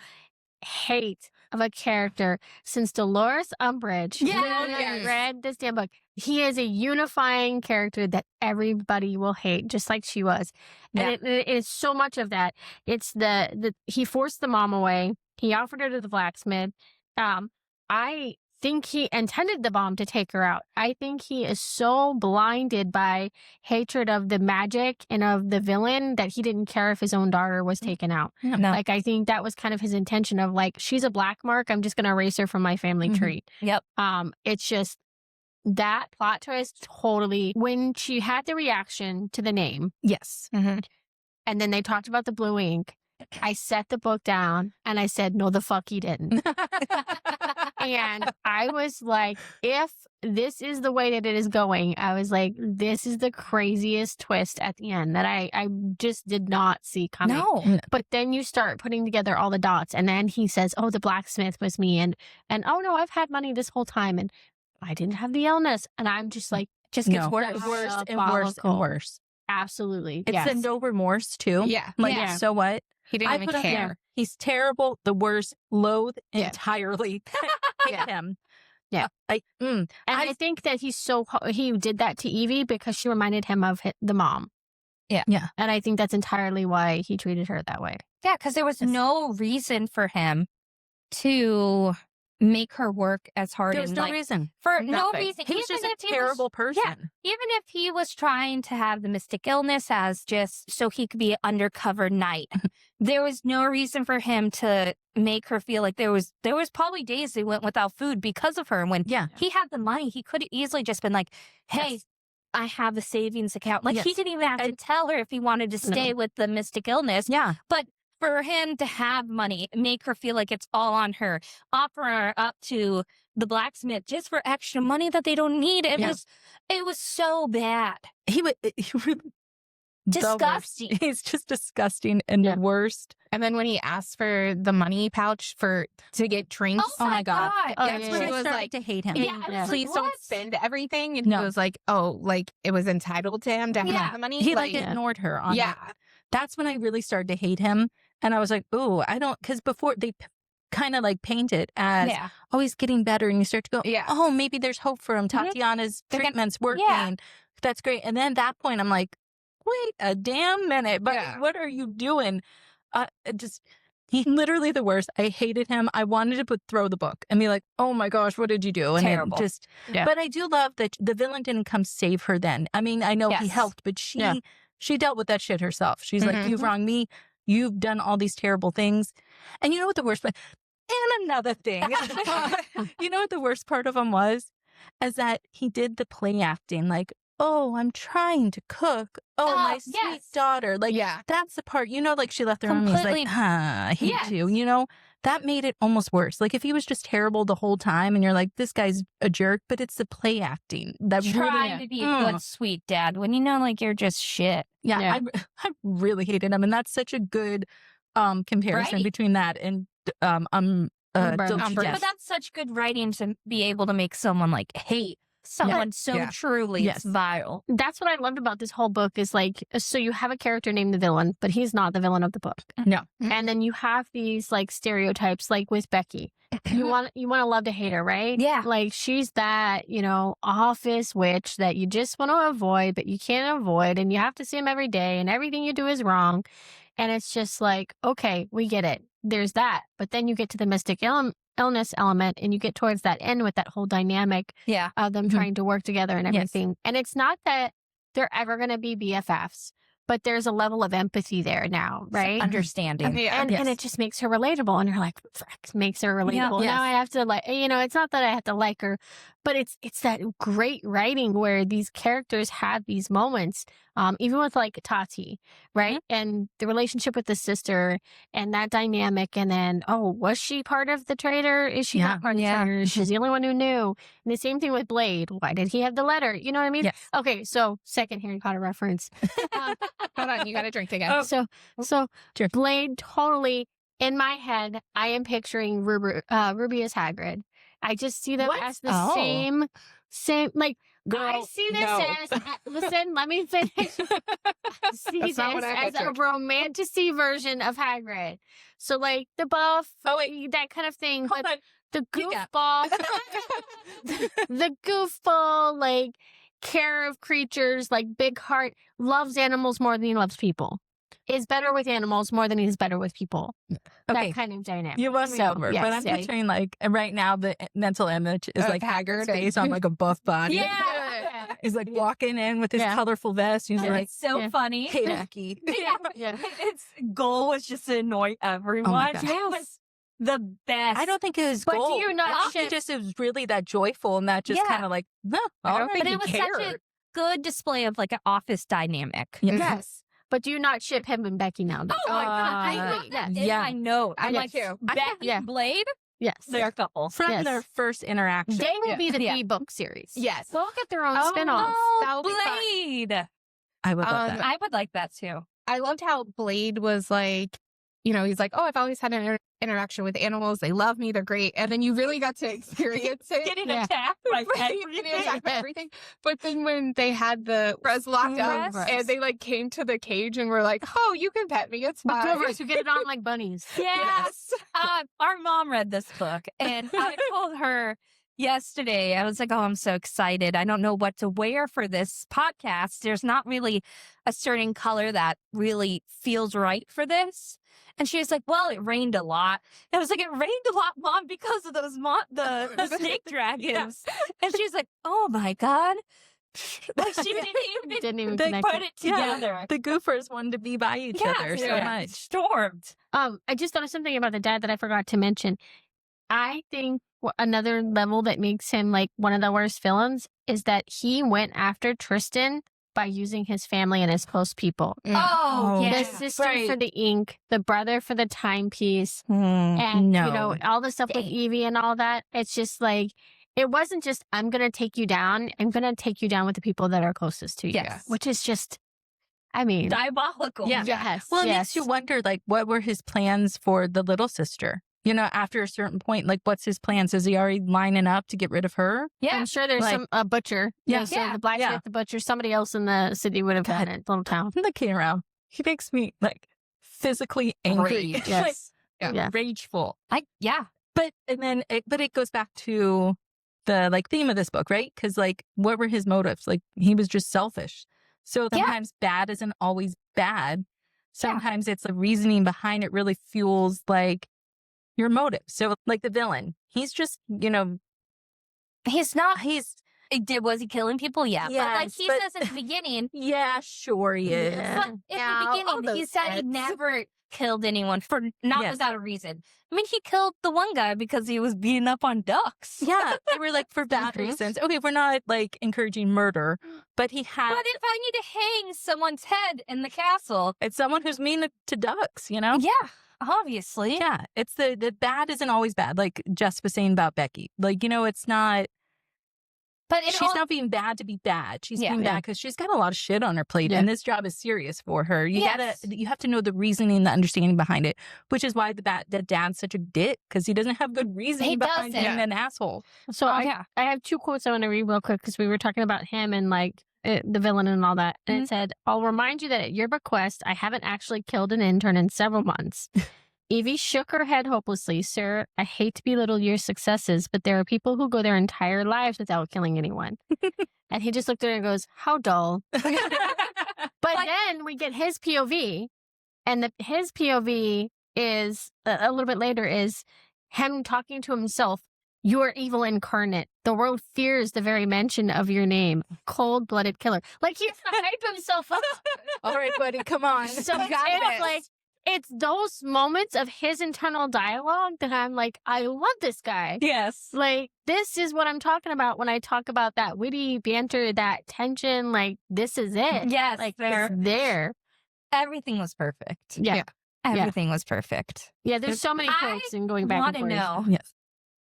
hate of a character since Dolores Umbridge. Yes. When I read this damn book. He is a unifying character that everybody will hate, just like she was. And it is so much of that. It's the he forced the mom away. He offered her to the blacksmith. I think he intended the bomb to take her out. I think he is so blinded by hatred of the magic and of the villain that he didn't care if his own daughter was taken out. No. Like, I think that was kind of his intention of like, she's a black mark. I'm just going to erase her from my family tree. Yep. It's just that plot twist totally, when she had the reaction to the name Yes. and then they talked about the blue ink, I set the book down and I said, no, the fuck he didn't. And I was like, if this is the way that it is going, I was like, this is the craziest twist at the end that I just did not see coming. No. But then you start putting together all the dots, and then he says, oh, the blacksmith was me, and oh no, I've had money this whole time, and I didn't have the illness. And I'm just like, Just gets No. worse. Worse and worse and Diabolical. worse. Absolutely. It's yes. the no remorse too. Yeah. Like, Yeah. so what? He didn't even put up care. there. He's terrible, the worst, loathe Yeah. entirely. Hate Yeah. him. Yeah. And I think that he did that to Evie because she reminded him of the mom. Yeah. Yeah. And I think that's entirely why he treated her that way. Yeah, because there was Yes. no reason for him to make her work as hard. there was and, no like, reason. for no Nothing. reason. He was Even just a if he was- terrible person. even if he was trying to have the mystic illness as just so he could be an undercover knight, there was no reason for him to make her feel like there was probably days they went without food because of her. And when Yeah. he had the money, he could have easily just been like, hey, Yes. I have a savings account. Like, he Yes. didn't even have to tell her if he wanted to stay with the mystic illness. Yeah. But for him to have money, make her feel like it's all on her, offer her up to the blacksmith just for extra money that they don't need. It was so bad. He really the worst. Disgusting. He's just disgusting and the worst. And then when he asked for the money pouch to get drinks, Oh my God. Oh, that's yeah, when yeah. he was started like, to hate him. Yeah, I was Yeah. like, please don't what? spend everything. And No. he was like, oh, like it was entitled to him to Yeah. have the money. He like, ignored her on yeah. that. That's when I really started to hate him. And I was like, oh, I don't, because before they kind of like paint it as, Yeah. oh, he's getting better. And you start to go, Yeah. oh, maybe there's hope for him. Mhm. Tatiana's They're gonna- treatment's working. Yeah. That's great. And then at that point, I'm like, wait a damn minute. But Yeah. what are you doing? He's literally the worst. I hated him. I wanted to throw the book and be like, oh my gosh, what did you do? And Terrible. Yeah. but I do love that the villain didn't come save her then. I mean, I know he Yes. helped, but she dealt with that shit herself. She's like, Mhm. you've wronged me. You've done all these terrible things. And you know what the worst part? And another thing. You know what the worst part of him was? Is that he did the play acting like, oh, I'm trying to cook. Oh, my sweet yes. daughter. Like, Yeah. that's the part, like she left the room. He's Completely- like, I hate Yes. you. That made it almost worse. Like if he was just terrible the whole time and you're like, this guy's a jerk, but it's the play acting that Trying really, to be a good, sweet dad when like you're just shit. yeah. I really hated him. And that's such a good comparison Right. between that and Umber. Dolce Umber. Jess. But that's such good writing to be able to make someone like hate someone so Yeah. truly Yes. it's vile. That's what I loved about this whole book is like, so you have a character named the villain, but he's not the villain of the book. No. And then you have these like stereotypes, like with Becky. You want to love to hate her, right? Yeah. Like she's that, office witch that you just want to avoid, but you can't avoid, and you have to see him every day, and everything you do is wrong. And it's just like, okay, we get it. There's that. But then you get to the mystic illness element, and you get towards that end with that whole dynamic Yeah. of them Mhm. trying to work together and Yes. everything. And it's not that they're ever going to be BFFs, but there's a level of empathy there now, right? Understanding. Yeah. And Yes. it just makes her relatable. And you're like, frick, makes her relatable. Yes. Now I have to it's not that I have to like her, but it's that great writing where these characters have these moments, even with like Tati, right? And the relationship with the sister and that dynamic. And then, was she part of the traitor? Is she Yeah. not part of the Yeah. traitor? She's the only one who knew. And the same thing with Blade. Why did he have the letter? You know what I mean? Yes. Okay, so second Harry Potter reference. Hold on, you got to drink again. So Cheers. Blade totally in my head, I am picturing Ruby as Hagrid. I just see them What? as the same, like, I Girl, see this no. as, listen, let me finish. I see That's not what this I as a pictured. romantasy version of Hagrid. So, like, the buff, Oh, wait. that kind of thing. Hold But on. the You got- goofball, the goofball, like, care of creatures, like, big heart, loves animals more than he loves people. Is better with animals more than he's better with people. Okay. That kind of dynamic. You won me So, over, yes, but I'm yeah. picturing like right now the mental image is Of like Haggard face on like a buff body. Yeah. He's like walking in with his Yeah. colorful vest. He's And like, it's so yeah. funny. "Hey, Yeah. Becky." Yeah. Its goal was just to annoy everyone. gosh. It was the best. I don't think it was But do gold. you not I think ship- it just was really that joyful and that just Yeah. kind of like, no, I all don't right, think But you it was cared. such a good display of like an office dynamic. Yeah. Yes. But do you not ship him and Becky now? Though? Oh my god! I Uh, wrote that in yeah. my note. I I'm did like, too. Becky Yeah. Blade, Yes. they're a couple. From Yes. their first interaction. They will Yeah. be the Yeah. B-book series. Yes. They'll get their own Oh, spin-off. That'll be fun. Blade. I would love that. I would like that too. I loved how Blade was like, he's like, oh, I've always had an interaction with animals. They love me. They're great. And then you really got to experience it. Getting Yeah. attacked by Getting attacked by everything. But then when they had the Rez locked up Rez. and they like came to the cage and were like, oh, you can pet me. It's The fine. Goovers who get it on like bunnies. Yes. Our mom read this book, and I told her yesterday, I was like, oh, I'm so excited. I don't know what to wear for this podcast. There's not really a certain color that really feels right for this. And she was like, well, it rained a lot. And I was like, it rained a lot, Mom, because of those the snake dragons. And she was like, oh my God. Like she Didn't even they connect put it. it together. The goofers wanted to be by each Yes, other so yeah. much. Stormed. I just thought of something about the dad that I forgot to mention. I think another level that makes him like one of the worst villains is that he went after Tristan by using his family and his close people. Oh, Oh, yeah. The sister Right. for the ink, the brother for the timepiece, Mm, and no. all the stuff with Evie and all that. It's just like it wasn't just I'm gonna take you down. I'm gonna take you down with the people that are closest to you. Yes. Which is just, I mean, Diabolical. Yeah. yes. Well, it yes. makes you wonder, like, what were his plans for the little sister? After a certain point, like, what's his plans? Is he already lining up to get rid of her? Yeah. I'm sure there's Like- some butcher. Yeah. So Yeah. the blacksmith, Yeah. the butcher, somebody else in the city would have done it. Little town. The kid around. He makes me like physically angry. Rage. Yes. Like, Yeah. rageful. Yeah. But it goes back to the like theme of this book, right? Because like, what were his motives? Like, he was just selfish. So Yeah. sometimes bad isn't always bad. Sometimes it's the reasoning behind it really fuels like your motive. So like the villain, he's just He's not. Was he killing people? Yeah. But like Yes, he but- says at the beginning, yeah, sure he is. Yeah. but at Yeah, the all beginning, he those said he bits. never killed anyone for not Yes. without a reason. I mean, he killed the one guy because he was beating up on ducks. Yeah, they were like for bad Mhm. reasons. Okay, we're not like encouraging murder, but he had But if I need to hang someone's head in the castle, it's someone who's mean to ducks, yeah, obviously. Yeah, it's the bad isn't always bad. Like Jess was saying about Becky. Like, it's not, But she's not being bad to be bad. She's Yeah. being bad because she's got a lot of shit on her plate Yeah. and this job is serious for her. You Yes. you have to know the reasoning, the understanding behind it, which is why the dad's such a dick because he doesn't have good reasoning He behind doesn't. being an asshole. So I have two quotes I want to read real quick because we were talking about him and like the villain and all that. And it said, I'll remind you that at your bequest, I haven't actually killed an intern in several months. Evie shook her head hopelessly. Sir, I hate to belittle your successes, but there are people who go their entire lives without killing anyone. And he just looked at her and goes, how dull. But then we get his POV, and his POV is a little bit later is him talking to himself. You are evil incarnate. The world fears the very mention of your name. Cold-blooded killer. Like he's to hype himself up. All right, buddy, come on. So You got it's this. like it's those moments of his internal dialogue that I'm like, I love this guy. Yes. Like, this is what I'm talking about when I talk about that witty banter, that tension. Like, this is it. Yes. Like, it's there. Everything was perfect. Yeah. Yeah. Everything was perfect. Yeah, there's so many I quotes and going back Want and to forth. know Yes.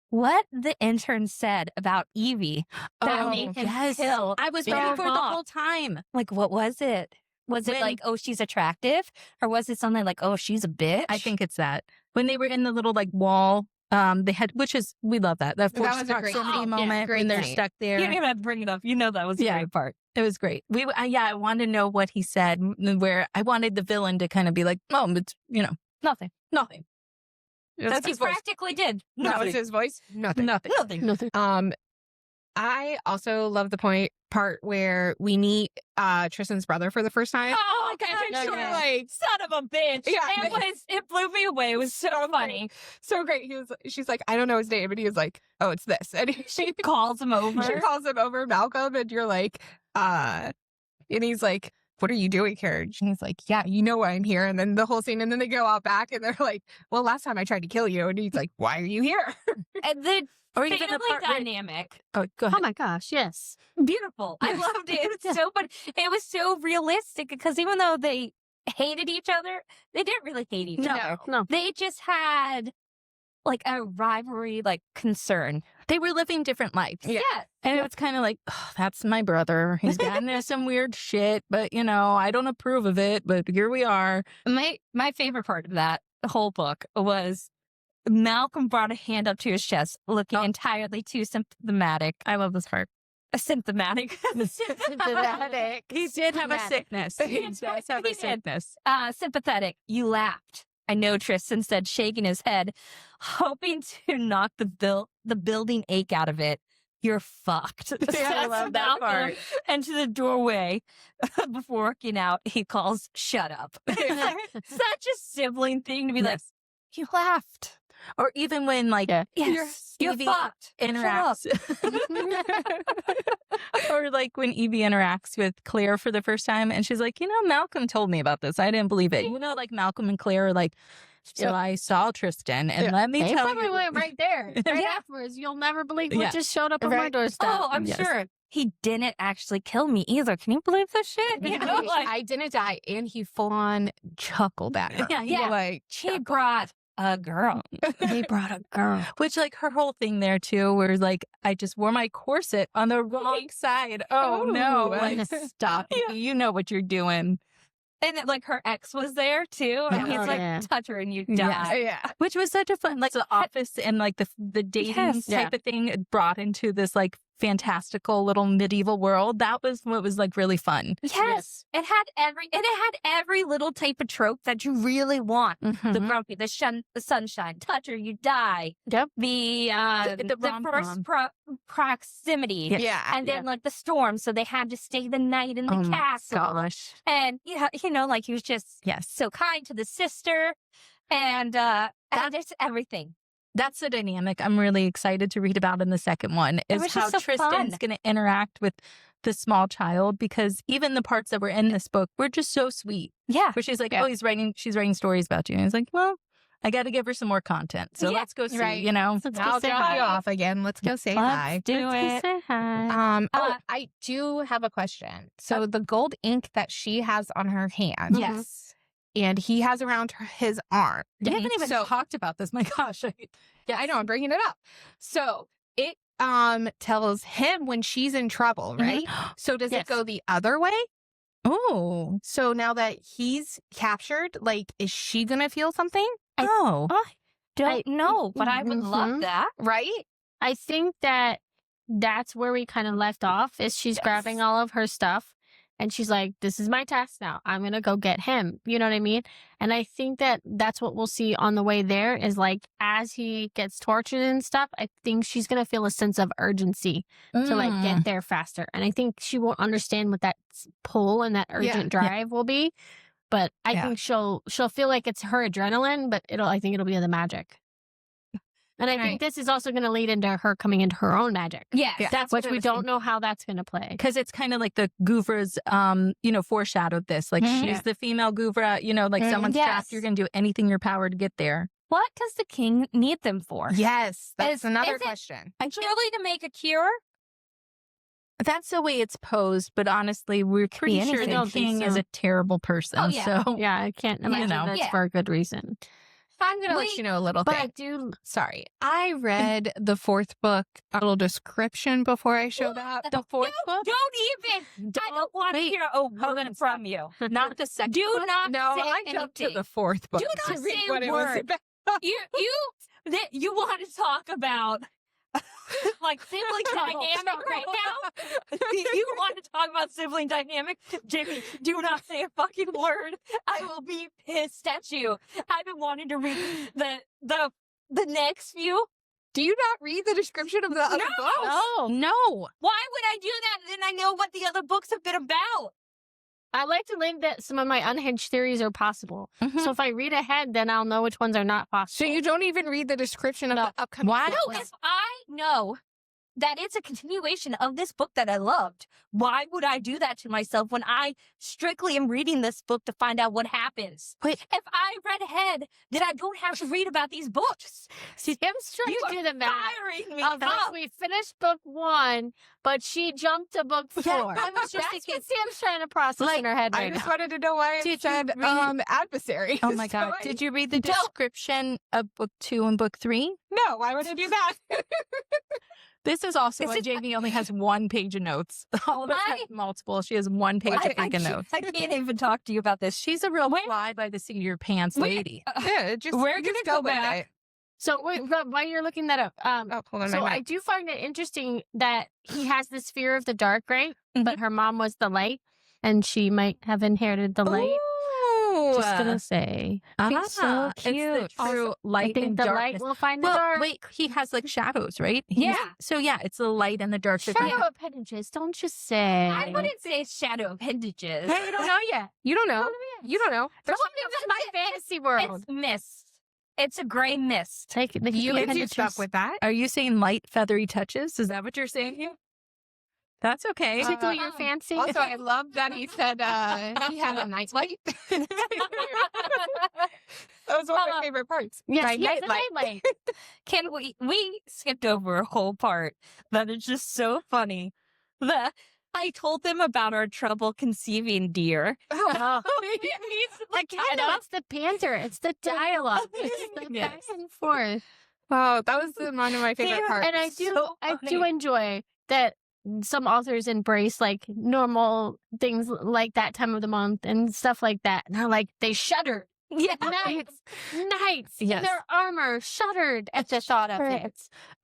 what the intern said about Evie that made him kill? I was Big waiting for it the Bob. whole time. Like, what was it? Was it When- like, oh, she's attractive? Or was it something like, oh, she's a bitch? I think it's that. when they were in the little like wall, they had, which is, we love that. That was forced a great proximity scene. moment Yeah, great when they're scene. stuck there. You don't even have to bring it up. You know that was a great part. It was great. I wanted to know what he said, where I wanted the villain to kind of be like, oh, it's, Nothing. nothing. That's his he voice. practically did. That was his voice? Nothing. Nothing. I also love the part where we meet Tristan's brother for the first time. Oh my gosh, And you're we're like, son of a bitch. Yeah. It blew me away. It was so funny. So great. She's like, I don't know his name. And he was like, oh, it's this. And She calls him over. she calls him over, Malcolm. And you're like, and he's like, what are you doing here? And he's like, yeah, you know why I'm here. And then the whole scene. And then they go out back and they're like, well, last time I tried to kill you. And he's like, why are you here? And the Or even family the part where- dynamic. Oh, go ahead. Oh my gosh, yes. Beautiful. I loved it. It was so funny. It was so realistic because even though they hated each other, they didn't really hate each other. No. They just had like a rivalry, like concern. They were living different lives. Yeah. And it was kind of like, oh, that's my brother. He's gotten into some weird shit, but I don't approve of it, but here we are. My favorite part of that whole book was Malcolm brought a hand up to his chest, looking entirely too symptomatic. I love this part. Symptomatic. Symptomatic. He did have a sickness. He That's does right, have he a did. sickness. Sympathetic. You laughed. I know, Tristan said, shaking his head, hoping to knock the building ache out of it. You're fucked. I love that part. And to the doorway before working out, he calls, shut up. Such a sibling thing to be like, you laughed. Or even when Yes, you're Evie fucked. interacts. Or like when Evie interacts with Claire for the first time and she's like, Malcolm told me about this. I didn't believe it. Like Malcolm and Claire are like, so I saw Tristan and let me They tell probably you. went right there. Right afterwards. You'll never believe what just showed up on my doorstep. Oh, I'm sure. He didn't actually kill me either. Can you believe this shit? I didn't die. And he full on chuckled at her. Yeah. Like, She brought a girl. They brought a girl. Which like her whole thing there too, where like I just wore my corset on the wrong side. Oh no! Like stop! You know what you're doing. And like her ex was there too. And he's like, touch her and you die. yeah. Which was such a fun, like the office and like the dating type of thing brought into this like fantastical little medieval world. That was what was like really fun. Yes. It had every little type of trope that you really want. Mhm. The grumpy, the sunshine, touch her, you die. Yep. The rom-com. first proximity. Yeah. And then like the storm, so they had to stay the night in the castle. Gosh. And like he was just so kind to the sister, and just everything. That's the dynamic I'm really excited to read about in the second one, It is was how just so Tristan's fun. going to interact with the small child, because even the parts that were in this book were just so sweet. Yeah. Where she's like, she's writing stories about you. And it's like, well, I got to give her some more content. So let's go see, right. Let's go I'll say drop hi. you off again. Let's go say hi. Let's do it. Say hi. I do have a question. So the gold ink that she has on her hand, Yes. and he has around his arm. We haven't even So- talked about this. My gosh. I know, I'm bringing it up. So it tells him when she's in trouble, right? So does it go the other way? Oh. So now that he's captured, like, is she gonna feel something? Oh. Don't know, but I would love that. Right? I think that's where we kind of left off, is she's grabbing all of her stuff and she's like, this is my task now. I'm going to go get him. You know what I mean? And I think that's what we'll see on the way there, is like, as he gets tortured and stuff, I think she's going to feel a sense of urgency to like get there faster. And I think she won't understand what that pull and that urgent drive will be. But I think she'll feel like it's her adrenaline, but I think it'll be the magic. And I think this is also going to lead into her coming into her own magic. Yeah. That's Which what I we was don't know how that's going to play. Because it's kind of like the Gouvras, foreshadowed this. Like, she's the female Gouvra, like someone's trapped. You're going to do anything in your power to get there. What does the king need them for? Yes. That's another is it- question. Truly to make a cure? That's the way it's posed, but honestly, we're pretty sure anything. the I don't think king so. is a terrible person. Oh, yeah. So Yeah, I can't imagine that's Yeah. for a good reason. I'm going to let you know a little But thing. I do. Sorry. I read the fourth book, a little description before I showed up. the fourth book, Don't even. I don't want to hear a word from you. not the second. Do not No, say I jumped to anything. the fourth book Do to not read say what a it was word. about. You want to talk about like sibling dynamic right now? You want to talk about sibling dynamic? Jimmy, do not say a fucking word. I will be pissed at you. I've been wanting to read the next few. Do you not read the description of the other books? Oh, No. Why would I do that? Then I know what the other books have been about. I like to think that some of my unhinged theories are possible. Mhm. So if I read ahead, then I'll know which ones are not So possible. you don't even read the description of No. the upcoming Why? book? No, if I know that it's a continuation of this book that I loved, why would I do that to myself when I strictly am reading this book to find out what happens? Wait. If I read ahead, then I don't have to read about these books. Sam's trying You to do the math. Firing me Of like, up. we finished book 1, but she jumped to book 4. Yeah, I was just That's thinking- what Sam's trying to process in her head I right just now. wanted to know why it Did you said read- adversary. Oh my So God. I- Did you read the No. description of book 2 and book 3? No, why would I do that? This is also Is why it- Jamie only has 1 page of notes. All of us I- have multiple. She has 1 page of freaking notes. I can't even talk to you about this. She's a real fly by the seat of your pants Wait. lady. Yeah, just We're you gonna just go with back. it. So wait, but while you're looking that up, Oh, hold on, so my I mic. do find it interesting that he has this fear of the dark, right? But her mom was the light, and she might have inherited the light. Ooh. Just gonna say, It's so so cute. cute. It's the true light I think and the darkness. light will find the Well, dark. wait, he has like shadows, right? Yeah. So yeah, it's the light and the dark. that they- Shadow appendages, don't just say. I wouldn't say shadow appendages. Hey, you don't know yet. You don't know. You don't know. There's something in my fantasy world. It's mist. It's a gray mist. Take the You can do appendages. stuff with that. Are you saying light feathery touches? Is that what you're saying here? That's okay. Tickle your fancy. Also, I love that he said he had a nightlight. That was one of my favorite parts. Yes, My he has a nightlight. nightlight. Can we skipped over a whole part that is just so funny. I told them about our trouble conceiving deer. Oh. He's like, I know it's the banter. It's the dialogue. It's the Yes. back and forth. Oh, that was one of my favorite Yeah. parts. And I So do enjoy that some authors embrace like normal things like that time of the month and stuff like that. And they're like, they shuddered. yeah. Knights in Yes. their armor shuddered at the thought of it.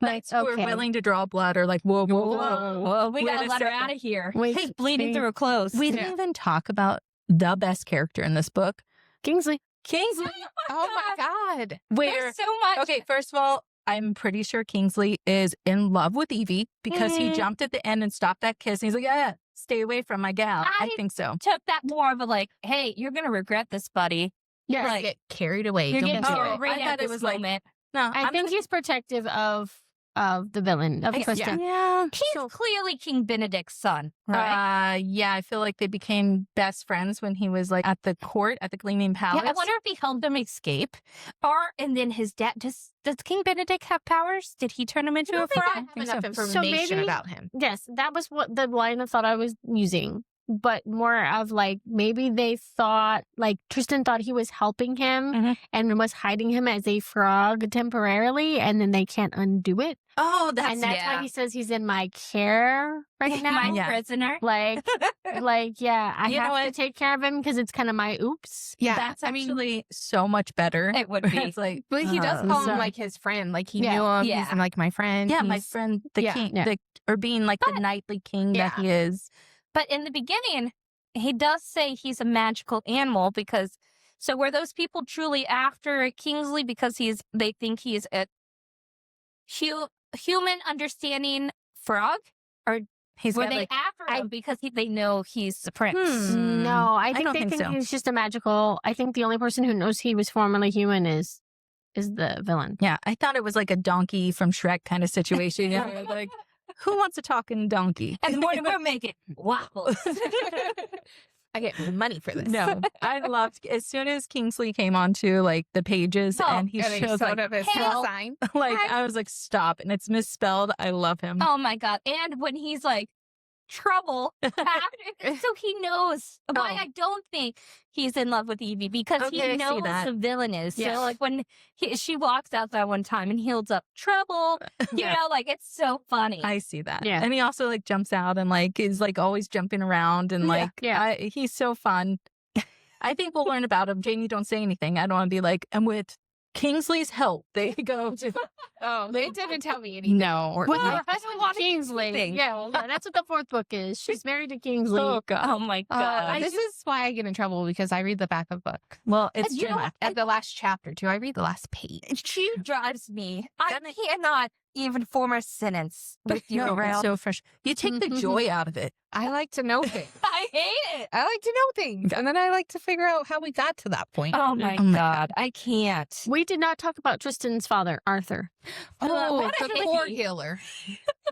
Knights who are okay. willing to draw blood are like, whoa, whoa, whoa. Well, we Wait gotta a let her second. out of here. Wait, She's bleeding wait. through her clothes. We didn't even talk about the best character in this book, Kingsley. Kingsley. Oh my God. Where, There's so much. okay, first of all, I'm pretty sure Kingsley is in love with Evie because he Mhm. jumped at the end and stopped that kiss. And he's like, yeah, stay away from my gal. I I- think so. Took that more of a like, hey, you're gonna regret this, buddy. Yes. Like, Get carried away. you're Don't getting do Oh, carried it. right I at thought it this was like- moment. No, I think he's protective of the villain, of I- Kristen. yeah. He's clearly King Benedict's son, right? Yeah, I feel like they became best friends when he was like at the court at the Gleaming Palace. Yeah, I wonder if he helped him escape, and then his dad. Does King Benedict have powers? Did he turn him into a frog? I have enough information maybe- about him. Yes, that was what the line of thought I was using. But more of like maybe they thought like Tristan thought he was helping him Mhm. and was hiding him as a frog temporarily, and then they can't undo it. Oh, and that's yeah. why he says he's in my care right now. My Yeah. prisoner. Like, yeah, I You know have to what? take care of him because it's kind of my oops. Yeah, that's I mean, actually so much better. It would be. It's like, but he does uh, call him sorry. like his friend. Like he Yeah. knew him. Yeah. He's like my friend. yeah, my He's- friend, the yeah. king, Yeah. or being like the knightly king that Yeah. he is. But in the beginning, he does say he's a magical animal because. So were those people truly after Kingsley because they think he's a human understanding frog, or He's were got they like, after him because they know he's the prince? Hmm. No, I think don't they think think so. he's just a magical. I think the only person who knows he was formerly human is the villain. yeah, I thought it was like a donkey from Shrek kind of situation. You know, like, who wants to talk in donkey? In the morning we're making waffles. I get money for this. No, I loved as soon as Kingsley came onto like the pages Oh, and he And he shows showed like, up his hell. sign. like I was like, stop, and it's misspelled. I love him. Oh my god! And when he's like trouble, so he knows why Oh. I don't think he's in love with Evie because Okay, I he see knows that. the villain is. Yes. So like when she walks out that one time and he holds up trouble, you know, like it's so funny. I see that. Yeah. And he also like jumps out and like is like always jumping around and Yeah. like Yeah. he's so fun. I think we'll learn about him. Jamie, don't say anything. I don't want to be like, I'm with Kingsley's help. They go to. Oh, they didn't tell me anything. No. Well, no. her husband was Kingsley. thing. Yeah, well, yeah, that's what the fourth book is. She's married to Kingsley. Oh God. Oh my God. This is why I get in trouble because I read the back of book. Well, it's You know Gemma. what? At the last chapter, too. I read the last page. She drives me. I cannot even form a sentence with you No, around. it's so fresh. You take the joy out of it. I like to know things. I hate it. I like to know things. And then I like to figure out how we got to that point. Oh my Oh my God. I can't. We did not talk about Tristan's father, Arthur. Oh, what a the hippie. core healer.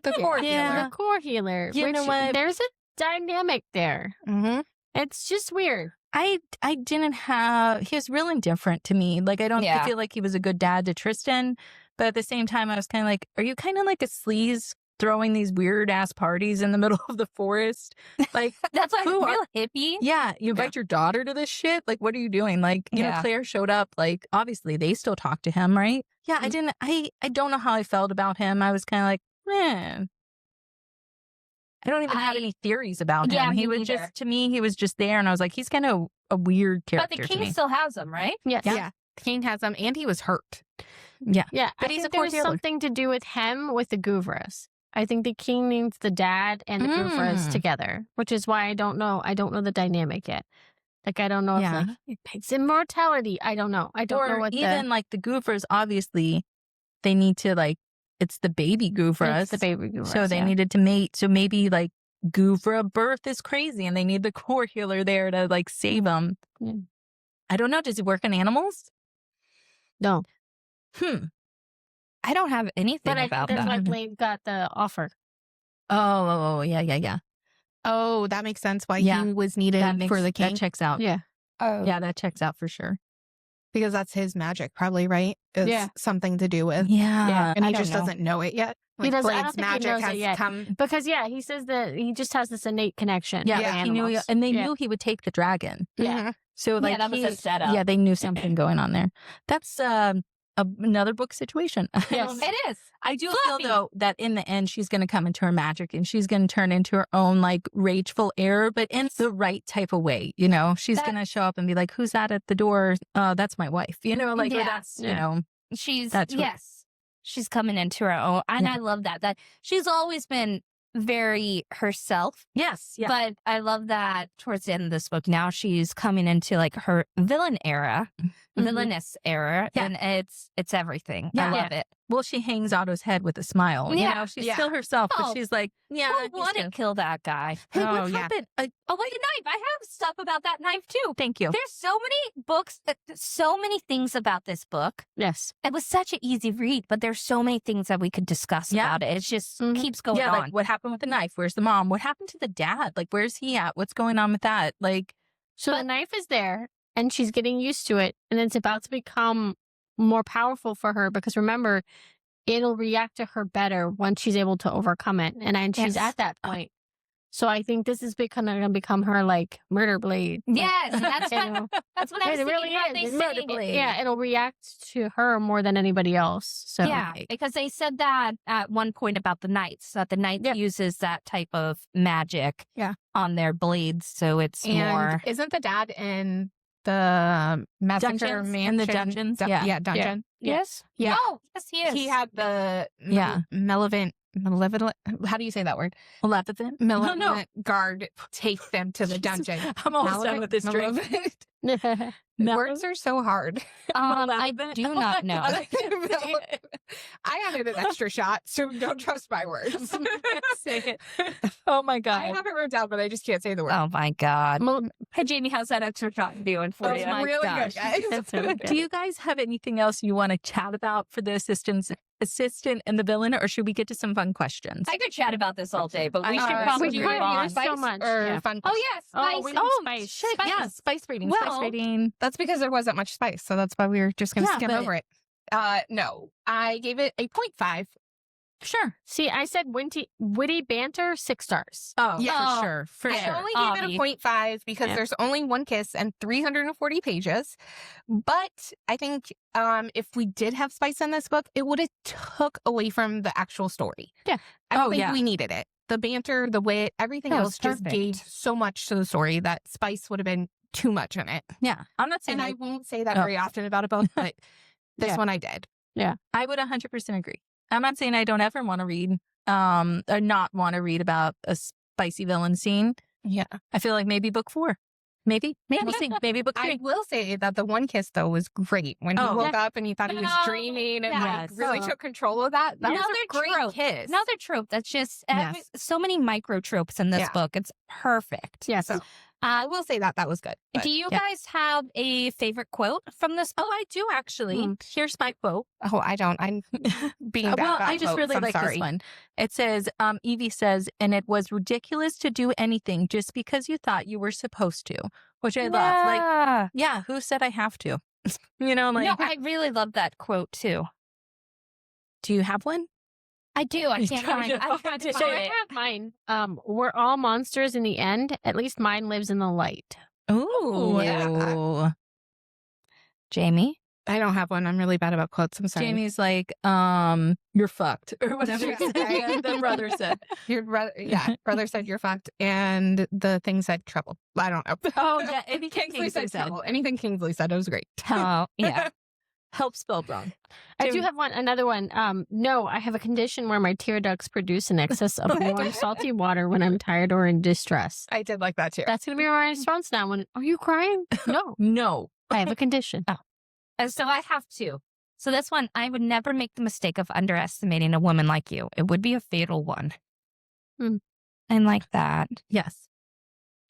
The core Yeah. The core healer. You know what? There's a dynamic there. healer. Mm-hmm. It's just weird. I didn't have. He was real indifferent to me. Like I don't Yeah. feel like he was a good dad to Tristan, but at the same time, I was kind of like, are you kind of like a sleaze throwing these weird ass parties in the middle of the forest? Like, That's like Who real hippie. yeah, you invite your daughter to this shit. Like, what are you doing? Like, you know, Yeah. Claire showed up. Like, obviously, they still talk to him, right? Yeah, I didn't. I don't know how I felt about him. I was kind of like, man. I don't even have I- any theories about Yeah, him. me He was neither. just, to me, he was just there. And I was like, he's kind of a weird But character the to king me. still has them, right? Yes. Yeah. King has them, and he was hurt. Yeah. Yeah, But I he's think a core there's healer. something to do with him with the Gouvras. I think the king needs the dad and the Gouvras Mm. together, which is why I don't know. I don't know the dynamic yet. Like I don't know Yeah. if like it's immortality. I don't know. I don't know Or what even like the Goovers, obviously, they need to like, it's the baby Gouvras. it's the baby Gouvras. So they yeah. needed to mate. So maybe like Gouvra birth is crazy and they need the core healer there to like save them. Yeah. I don't know. Does he work on animals? No, I don't have anything but I about think that's that. why Blade got the offer. Oh, yeah. Oh, that makes sense why Yeah. he was needed for the king. That checks out. Yeah. Oh. Yeah, that checks out for sure. Because that's his magic, probably, right? It's Yeah. something to do with. Yeah. And I he don't just know. doesn't know it yet. He doesn't- I don't Blade's think he magic knows it has yet. come. Because he says that he just has this innate connection. Yeah, with like he knew, animals. and they Yeah. knew he would take the dragon. Yeah. Mhm. So like, that was a setup. Yeah, they knew something going on there. That's another book situation. Yes. It is. I do Fluffy. feel though that in the end she's going to come into her magic and she's going to turn into her own like rageful heir, but in the right type of way. You know, she's That- going to show up and be like, "Who's that at the door? That's my wife." You know, like or Yeah. that's you Yeah. know, She's That's what- yes. She's coming into her own. And Yeah. I love that she's always been very herself. yes, yeah, But I love that towards the end of this book, now she's coming into like her villain era, villainous era, Yeah. and it's everything. Yeah. I love it. Well, she hangs Otto's head with a smile. You Yeah, know, she's yeah. still herself, Oh, but she's like, yeah, Who he's wouldn't good. kill that guy? Hey, Oh, what yeah. happened? Oh, like a knife. I have stuff about that knife too. Thank you. There's so many books, so many things about this book. Yes. It was such an easy read, but there's so many things that we could discuss Yeah. about it. It just Mhm. keeps going Yeah, on. like what happened with the knife? Where's the mom? What happened to the dad? Like, where's he at? What's going on with that? Like, So the knife is there and she's getting used to it and it's about to become more powerful for her because remember, it'll react to her better once she's able to overcome it. And she's Yes. at that point. So I think this is going to become her like murder blade. Yes, that's You what, know? that's what I was It thinking. really How is. they It's say murder it. blade. Yeah, it'll react to her more than anybody else. So Yeah, because they said that at one point about the knights, that the knights Yeah. uses that type of magic Yeah. on their blades, so it's And more. isn't the dad in the massacre Dungeons? mansion? In the dungeons? Yeah. Yeah, dungeon. yes. Yeah. Oh, yes, he is. He had the Yeah. malevolent, how do you say that word? Maleficent? Malevolent guard take them to the dungeon. I'm almost done with this drink. Malevolent. Mel- Words are so hard. I Malevolent? do Oh not my know. God. I added an extra shot, so don't trust my words. Say it. Oh my I God. have it wrote down, but I just can't say the word. Oh my God. Well, Hey, Jamie, how's that extra shot doing for That's you? my really gosh. good, guys. That's really good. Do you guys have anything else you want to chat about for the assistant and the villain, or should we get to some fun questions? I could chat about this all day, but we should Uh, probably we move could. on. There's so much. Or Yeah. fun. Oh, yes. Oh, Spice. we need spice. shit, Spice. yeah, spice rating, Well- spice rating. That's because there wasn't much spice, so that's why we were just going to Yeah, skim but- over it. No, I gave it a 0.5. Sure. See, I said witty banter, 6 stars. Oh, Yeah. for sure, for I sure. only gave it Avi. a 0.5 because Yeah. there's only one kiss and 340 pages. But I think if we did have spice in this book, it would have took away from the actual story. Yeah. I don't Oh, think yeah. we needed it. The banter, the wit, everything That else was just perfect. gave so much to the story that spice would have been too much in it. Yeah, I'm not saying And I like, won't say that Oh. very often about a book, but This Yeah. one I did. I would 100% agree. I'm not saying I don't ever want to read, or not want to read about a spicy villain scene. Yeah. I feel like maybe book 4. Maybe. We'll see. Maybe book 3. I will say that the one kiss, though, was great. When he Oh. woke up and he thought he was Oh, dreaming and yes. like, really took control of that. That was Another a great trope. kiss. Another trope that's just Yes. so many micro tropes in this Yeah. book. It's perfect. Yes. So, I will say that was good. but- Do you yeah. guys have a favorite quote from this book? Oh, I do actually. Here's my quote. Oh, I don't. I'm being bad Well, about I just quotes. really I'm like sorry. this one. It says, Evie says, and it was ridiculous to do anything just because you thought you were supposed to, which I love. Like, yeah, who said I have to? You know, like, no, I really love that quote too. do you have one? I do. I He's can't trying find. to- I tried to So find I it. have mine. We're all monsters in the end. At least mine lives in the light. Ooh. yeah. Jamie. I don't have one. I'm really bad about quotes. I'm sorry. Jamie's like, you're fucked, or whatever Yeah, right. the brother said. Your brother, brother said you're fucked, and the thing said trouble. I don't know. Oh, yeah. Anything Kingsley said trouble. Anything Kingsley said, it was great. Oh, yeah. Help spelled wrong. I do have another one. No, I have a condition where my tear ducts produce an excess of warm, salty water when I'm tired or in distress. I did like that too. That's going to be my response now. When are you crying? No, No. I have a condition. And so I have two. So this one, I would never make the mistake of underestimating a woman like you. It would be a fatal one. Hmm. And like that. Yes.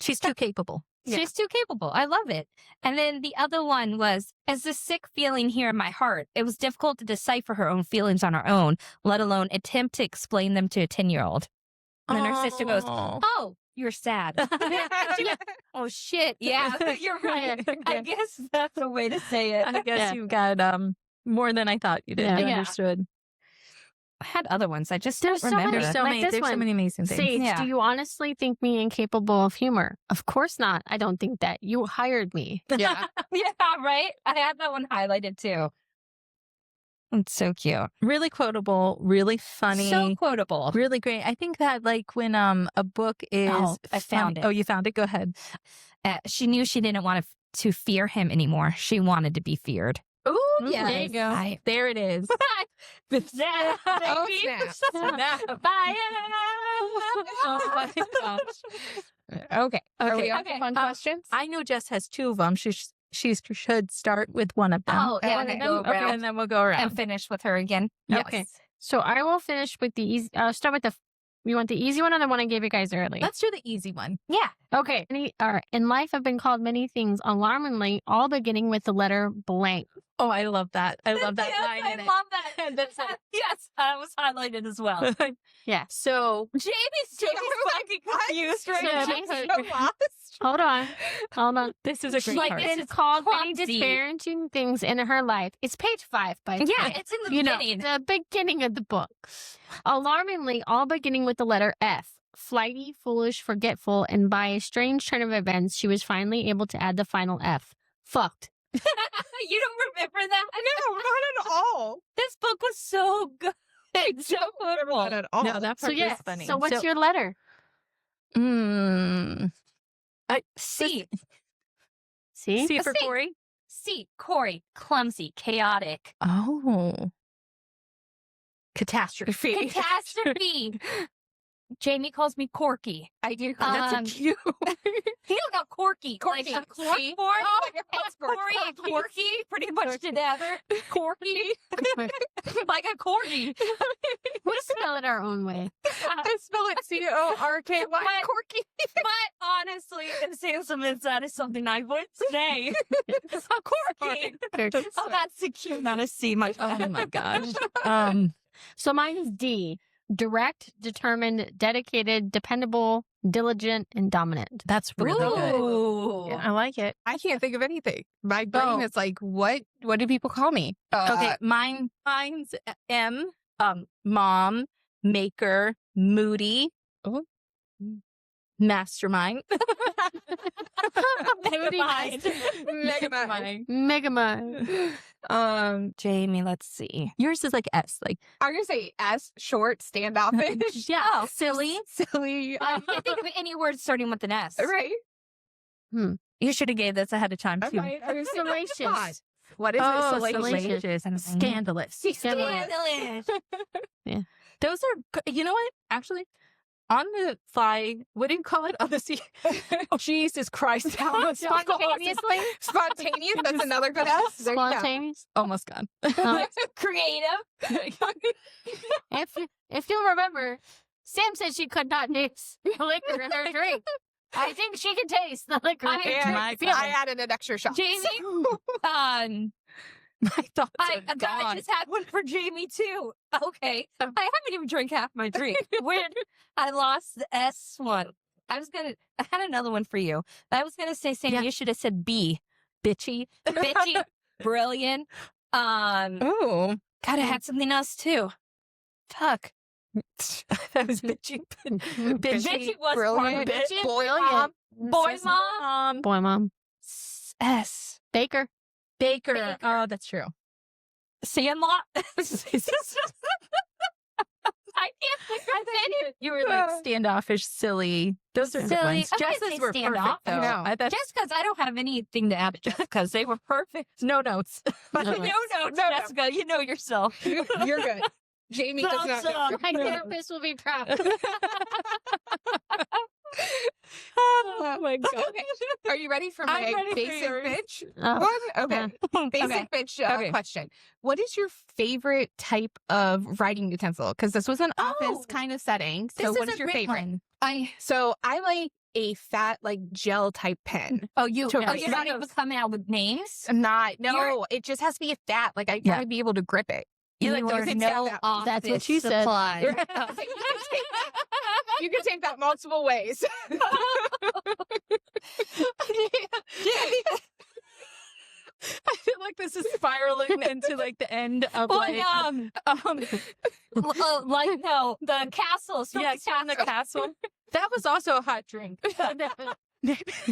She's too capable. Yeah. She's too capable. I love it. And then the other one was, as this sick feeling here in my heart, it was difficult to decipher her own feelings on her own, let alone attempt to explain them to a 10-year-old. And then her sister goes, Oh. oh, you're sad. Oh, shit. Yeah, you're right. I guess that's a way to say it. I guess you got more than I thought you did. Yeah. I Yeah. understood. I had other ones. I just There's don't so remember. many. There's Like this so one. many amazing things. Sage, Yeah. do you honestly think me incapable of humor? Of course not. I don't think that. You hired me. Yeah. Yeah, right? I had that one highlighted too. It's so cute. Really quotable, really funny. So quotable. Really great. I think that like when a book is Oh, I found funny- it. Oh, you found it? Go ahead. She knew she didn't want to fear him anymore. She wanted to be feared. Ooh, Ooh, yes. there you go. There it is. Yeah, Oh, baby. snap. Bye. Oh my gosh. Okay. Are we Okay. on Okay. to fun questions? I know Jess has 2 of them. She should start with one of them. Oh, yeah. Okay. And go Okay, around and then we'll go around. and finish with her again. Yes. Okay. So I will finish with the easy. Start with the. You want the easy one or the one I gave you guys early? Let's do the easy one. Yeah. Okay. In life, I've been called many things, alarmingly, all beginning with the letter blank. Oh, I love that. I love that Yes, line I in it. love that. And that's it. Yes, I was highlighted as well. Yeah. So Jamie's fucking confused right So now. Jamie- lost. Hold on. this is a great Like, part. this Been is called many clumsy. disparaging things in her life. It's page 5, by the Yeah, way. it's in the You know, beginning. the beginning of the book. Alarmingly, all beginning with the letter F. Flighty, foolish, forgetful, and by a strange turn of events, she was finally able to add the final F. Fucked. You don't remember that? No, not at all. This book was so good. So quotable. Not at all. No, that So part yeah. was funny. So what's your letter? C. See? C for C. Corey? C. Corey. Clumsy. Chaotic. Oh. Catastrophe. Catastrophe. Jamie calls me Corky. I do. That's a cute. He got Corky. Corky. Like a See? corkboard. Oh, it's Corey and Corky pretty much together. Corky. Like a corgi. We'll spell it our own way. I spell it CORKY. But- Corky. But honestly, in Sansamon's, that is something I would say. Corky. Oh, that's a cute. Not a C. My Oh my gosh. So mine is D. Direct, determined, dedicated, dependable, diligent, and dominant. That's really good. Ooh. I like it. I can't think of anything. My brain Oh. is like, what do people call me? Okay, mine's M. Mom, maker, moody, Oh. mastermind. Megamind. Megamind. Megamind. Jamie, let's see. Yours is like S, like I'm gonna say S, short, standoffish. yeah, silly. Silly. I can't think of any words starting with an S. Right. You should have gave this ahead of time, too. Right. I was Salacious. What is it? Oh, Salacious. Scandalous. Scandalous. Those are, you know what? Actually, on the fly, what do you call it? On the sea. Oh, Jesus Christ. Spontaneously? Spontaneous. That's another good ass. There you go. Spontaneous. Almost gone. Creative. If you remember, Sam said she could not taste liquor in her drink. I think she can taste the liquor. in her And drink. I added an extra shot. Jamie, My thoughts I are gone. just had one for Jamie too. Okay. I haven't even drank half my drink. When I lost the S one. I had another one for you. I was gonna say, Sam, you should have said B. Bitchy. Brilliant. Oh. God, I had something else too. Fuck. That was bitchy. Bitchy was Brilliant. part of it. Boy, Brilliant. Boy mom. Boy, mom. S. Baker. Baker. Oh, that's true. Sandlot. I can't think of any. You were like standoffish, silly. Those are good Silly. ones. I wouldn't Jess's say were perfect, standoff. though. I know. I thought Jessica's, I don't have anything to add to Jessica's. They were perfect. no notes. No, Jessica, you know yourself. You're good. Jamie does not Thumbs up. know. My therapist will be proud. Oh my God. Okay. Are you ready for my I'm ready for basic yours. bitch Oh, one? Okay. Basic bitch Okay. question. What is your favorite type of writing utensil? Because this was an office Oh. kind of setting. So This what is is a your great favorite? one. So I like a fat, like gel type pen. Oh, you're To not write. even coming out with names? I'm not. You're- No, it just has to be a fat. Like I Yeah. gotta be able to grip it. You like are can no stand that. office That's what she said. supply. You can take that multiple ways. I feel like this is spiraling into like the end of Well, like no, the castle. yeah, on the castle. That was also a hot drink. It's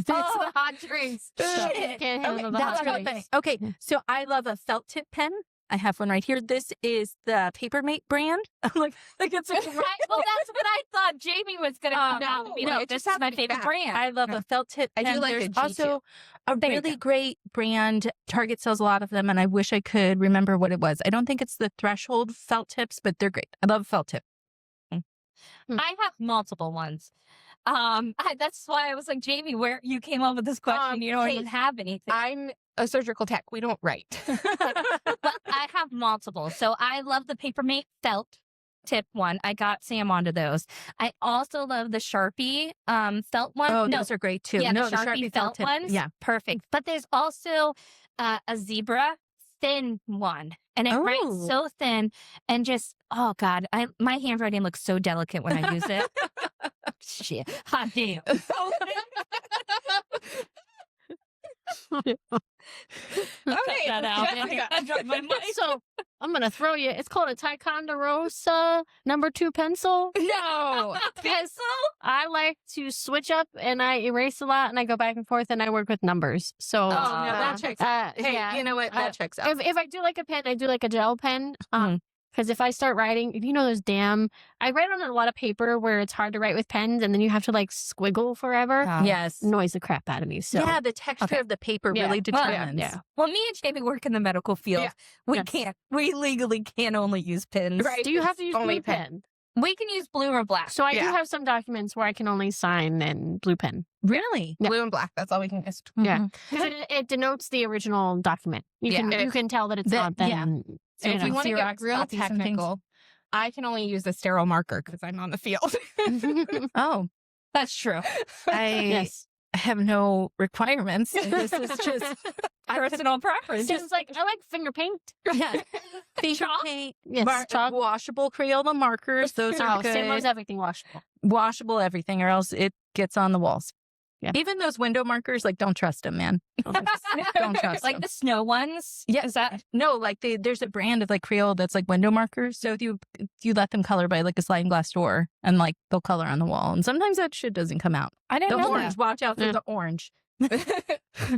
the hot drinks. Shit. Can't handle the That's hot really drinks. funny. Okay, so I love a felt tip pen. I have one right here. This is the Papermate brand. I'm like it's a Right? Well, that's what I thought Jamie was going to come out and be no, like, it this just is has my to be favorite fat. brand. I love a felt tip I pen. do like There's a G also too. a There you really go. great brand. Target sells a lot of them, and I wish I could remember what it was. I don't think it's the Threshold felt tips, but they're great. I love felt tip. I have multiple ones. That's why I was like, Jamie, where you came up with this question, you don't hey, even have anything. I'm a surgical tech. We don't write. But I have multiple. So I love the Papermate felt tip one. I got Sam onto those. I also love the Sharpie felt one. Oh, no, those are great too. yeah, no, the Sharpie felt tip. ones. Yeah. Perfect. But there's also a zebra thin one. And it writes Oh. so thin and just, oh God, my handwriting looks so delicate when I use it. Shit. Hot damn. Okay, that out. Jessica. I dropped my mic. So I'm gonna throw you. It's called a Ticonderosa #2 pencil. No. Pencil? I like to switch up and I erase a lot and I go back and forth and I work with numbers. So Oh, no, that checks out. Hey, yeah. you know what? That checks out. If I do like a pen, I do like a gel pen. Mhm. Because if I start writing, you know those I write on a lot of paper where it's hard to write with pens and then you have to like squiggle forever. Yes. Annoys the crap out of me. So Yeah, the texture Okay. of the paper Yeah. really Well, determines. yeah. Well, me and Jamie work in the medical field. Yeah. Yes. We legally can't only use pens. Right. do you have to use Only blue pen? We can use blue or black. So I do Yeah. have some documents where I can only sign in blue pen. Really? Yeah. Blue and black. That's all we can use. Yeah. Mhm. Because it denotes the original document. You Yeah. can you can tell that it's That- not them. yeah. So You if you know, want to Xerox get real copies and things. technical, I can only use a sterile marker because I'm on the field. Oh, That's true. I Yes. have no requirements. This is just Personal preference. It's just like I like finger paint. yeah. Paper Chalk? paint, Yes. Chalk. washable Crayola markers. Those are Oh, good. Sam loves everything washable. Washable everything, or else it gets on the walls. Yeah. Even those window markers, like don't trust them, man. Don't trust Like them. the snow ones. Yeah. Is that? No, like there's a brand of like Crayola that's like window markers. So if you let them color by like a sliding glass door, and like they'll color on the wall, and sometimes that shit doesn't come out. I didn't The know orange, watch out for Yeah. the orange.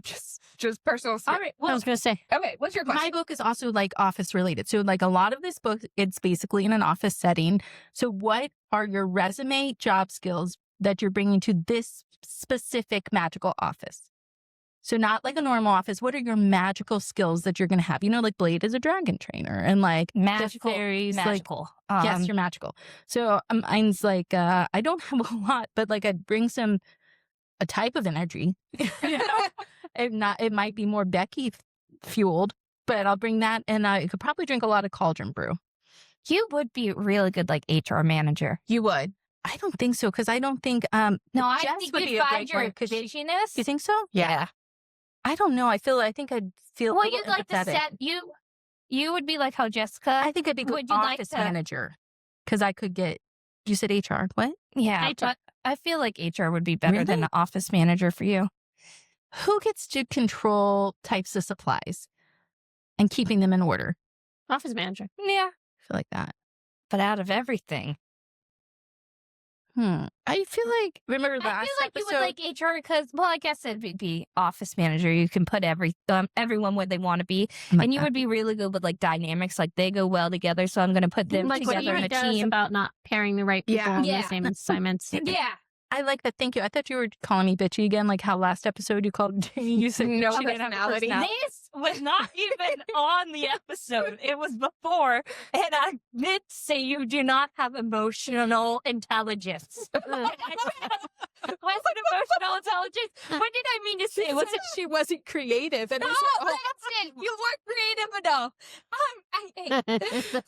just personal. All right. I Well, was gonna say. Okay, what's your question? My book is also like office related. So like a lot of this book, it's basically in an office setting. So what are your resume job skills that you're bringing to this specific magical office? So not like a normal office. What are your magical skills that you're going to have? You know, like Blade is a dragon trainer and like Magical. the fairies. Magical. Yes, you're magical. So mine's like, I don't have a lot, but like I'd bring a type of energy. You know? It might be more Becky fueled, but I'll bring that. And I could probably drink a lot of cauldron brew. You would be really good like HR manager. You would. I don't think so because I don't think No, I Jess think would you'd be a find great your one, 'cause bitchiness. you think so? Yeah. I don't know. I think I'd feel. Well, a little you'd like to empathetic. set you would be like how Jessica. I think I'd be good Would you like office to- manager because I could get. You said HR. What? Yeah, HR. but I feel like HR would be better than Really? an office manager for you. Who gets to control types of supplies and keeping them in order? Office manager. Yeah, I feel like that. but out of everything, I feel like remember I last feel like episode. you would like HR because, well, I guess it would be office manager. You can put everyone where they want to be, I'm like and you that. would be really good with like dynamics. Like they go well together, so I'm going to put them Like what together in he a does team. about not pairing the right people Yeah. on Yeah. the same assignments. Yeah, I like that. Thank you. I thought you were calling me bitchy again, like how last episode you called you said No she didn't have a personality. this was not even on the episode. It was before, and I meant to say you do not have emotional intelligence. Was it emotional intelligence? What did I mean to say? Was it? She wasn't creative. And No, I said, that's it. You weren't creative enough.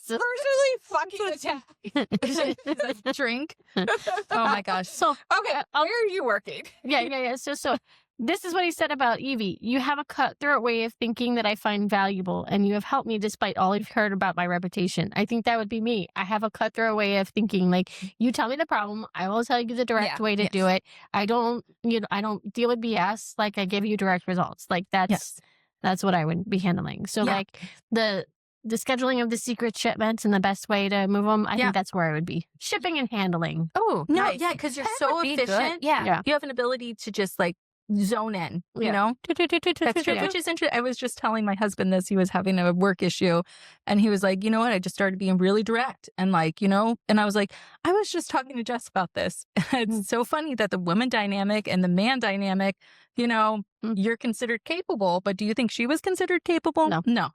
personally fucking attack. drink. Oh my gosh. So Okay, where are you working? yeah. So this is what he said about Evie. You have a cutthroat way of thinking that I find valuable, and you have helped me despite all you've heard about my reputation. I think that would be me. I have a cutthroat way of thinking. Like, you tell me the problem, I will tell you the direct Yeah, way to yes. do it. I don't deal with BS. Like, I give you direct results. Like, Yes. that's what I would be handling. So Yeah. like the scheduling of the secret shipments and the best way to move them, I Yeah. think that's where I would be. Shipping and handling. Oh no, Nice. yeah, because you're That so would be good. efficient. Yeah. Yeah. You have an ability to just like zone in. You Yeah. know. That's true, Yeah. which is interesting. I was just telling my husband this. He was having a work issue and he was like, you know what? I just started being really direct and like, you know, and I was like, I was just talking to Jess about this. It's so funny that the woman dynamic and the man dynamic, you know, you're considered capable, but do you think she was considered capable? No. No.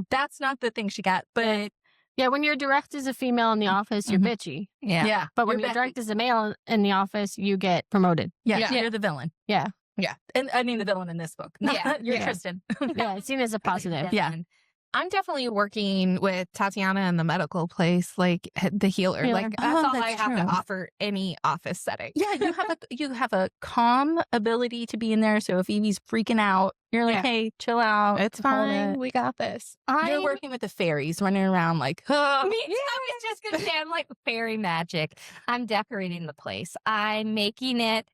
That's not the thing she got. But Yeah, when you're direct as a female in the office, you're Mhm. bitchy. Yeah. yeah. But when you're you're direct as a male in the office, you get promoted. Yeah, Yeah. you're the villain. Yeah. And I mean the villain in this book. Yeah. You're Yeah. Tristan. Yeah, it's seen as a positive. Yeah. I'm definitely working with Tatiana in the medical place, like the healer. Healer. Like that's Oh, all I that's have to true. offer any office setting. Yeah, you have a calm ability to be in there. So if Evie's freaking out, you're like, Yeah. hey, chill out. It's hold fine. it. We got this. You're working with the fairies running around like, oh. Me, I was just going to say, I'm like fairy magic. I'm decorating the place. I'm making it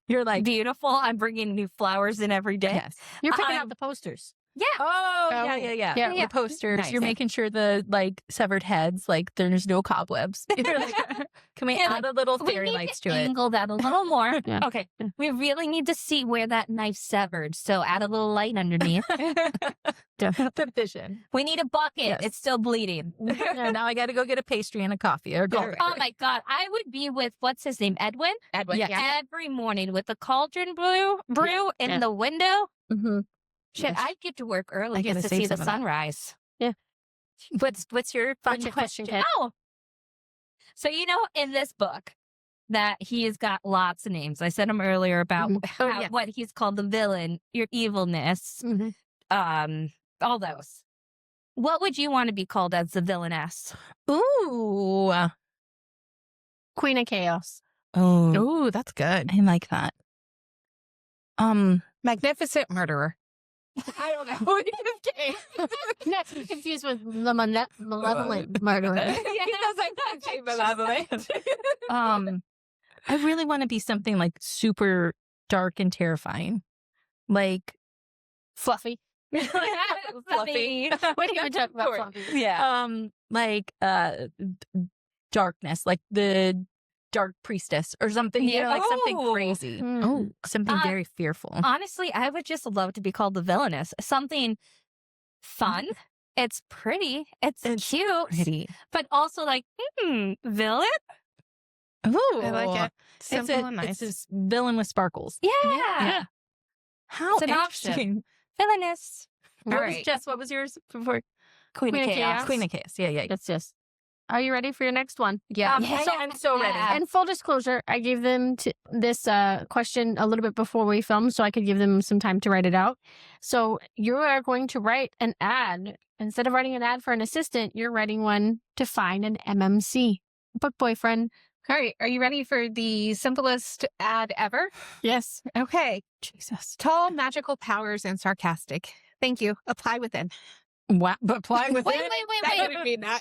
You're like, beautiful. I'm bringing new flowers in every day. yes. You're picking I'm- out the posters. Yeah. Oh, Oh, yeah. yeah. The posters. Nice. You're making sure the like severed heads, like there's no cobwebs. You're like, can we Yeah, add a little We fairy need lights to to it? angle that a little more. Yeah. Okay. We really need to see where that knife severed. So add a little light underneath. The vision. We need a bucket. Yes. It's still bleeding. Yeah, now I got to go get a pastry and a coffee or go. Oh my God. I would be with, what's his name? Edwin? Edwin. Yes. Yeah. Every morning with the cauldron brew in Yeah. the window. Mm-hmm. Shit, Yes. I'd get to work early I just gotta to save see the some of that. sunrise. What's your fun What's your question, Kate? Oh. So, you know, in this book that he has got lots of names. I said him earlier about Mhm. Oh, how, yeah. what he's called the villain, your evilness, all those. What would you want to be called as the villainess? Ooh. Queen of Chaos. Oh. Ooh, that's good. I like that. Magnificent murderer. I don't know. Not to be confused with the malevolent murderer. I really want to be something like super dark and terrifying. Like Fluffy. Fluffy. What are you talking about, Fluffy? Yeah. like darkness, like the dark priestess or something, you know, like something Oh. crazy. Mm. Something very fearful. Honestly, I would just love to be called the villainess. Something fun. It's pretty. It's cute. Pretty. But also like, villain? Ooh. I like it. Simple and nice. It's this villain with sparkles. Yeah. Yeah. How It's an option. interesting. Villainous. What All was, right. Jess, what was yours before? Queen of Chaos. Queen of Chaos. Yeah. That's just. Are you ready for your next one? Yeah. I'm so ready. And full disclosure, I gave them this question a little bit before we filmed, so I could give them some time to write it out. So you are going to write an ad. Instead of writing an ad for an assistant, you're writing one to find an MMC, book boyfriend. All right. Are you ready for the simplest ad ever? Yes. Okay. Jesus. Tall, magical powers, and sarcastic. Thank you. Apply within. Wow. But apply with Wait, it. I didn't mean that.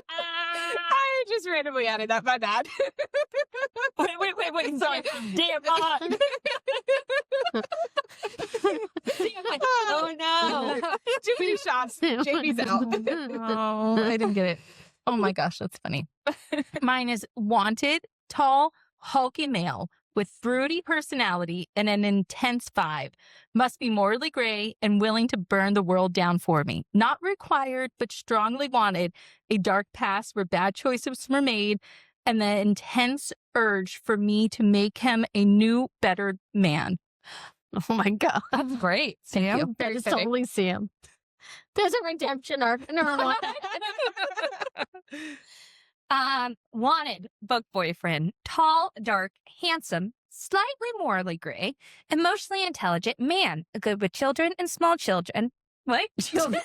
I just randomly added that. My bad. Wait. Sorry. Damn. Oh no. Too many shots. JB's out. Oh, I didn't get it. Oh my gosh, that's funny. Mine is wanted, tall, hulky male with fruity personality and an intense vibe. Must be morally gray and willing to burn the world down for me. Not required, but strongly wanted. A dark past where bad choices were made and the intense urge for me to make him a new, better man. Oh my God. That's great. Thank you. I just totally see him. There's a redemption arc. Never mind. Wanted book boyfriend, tall, dark, handsome, slightly morally gray, emotionally intelligent man, good with children and small children. What? Children.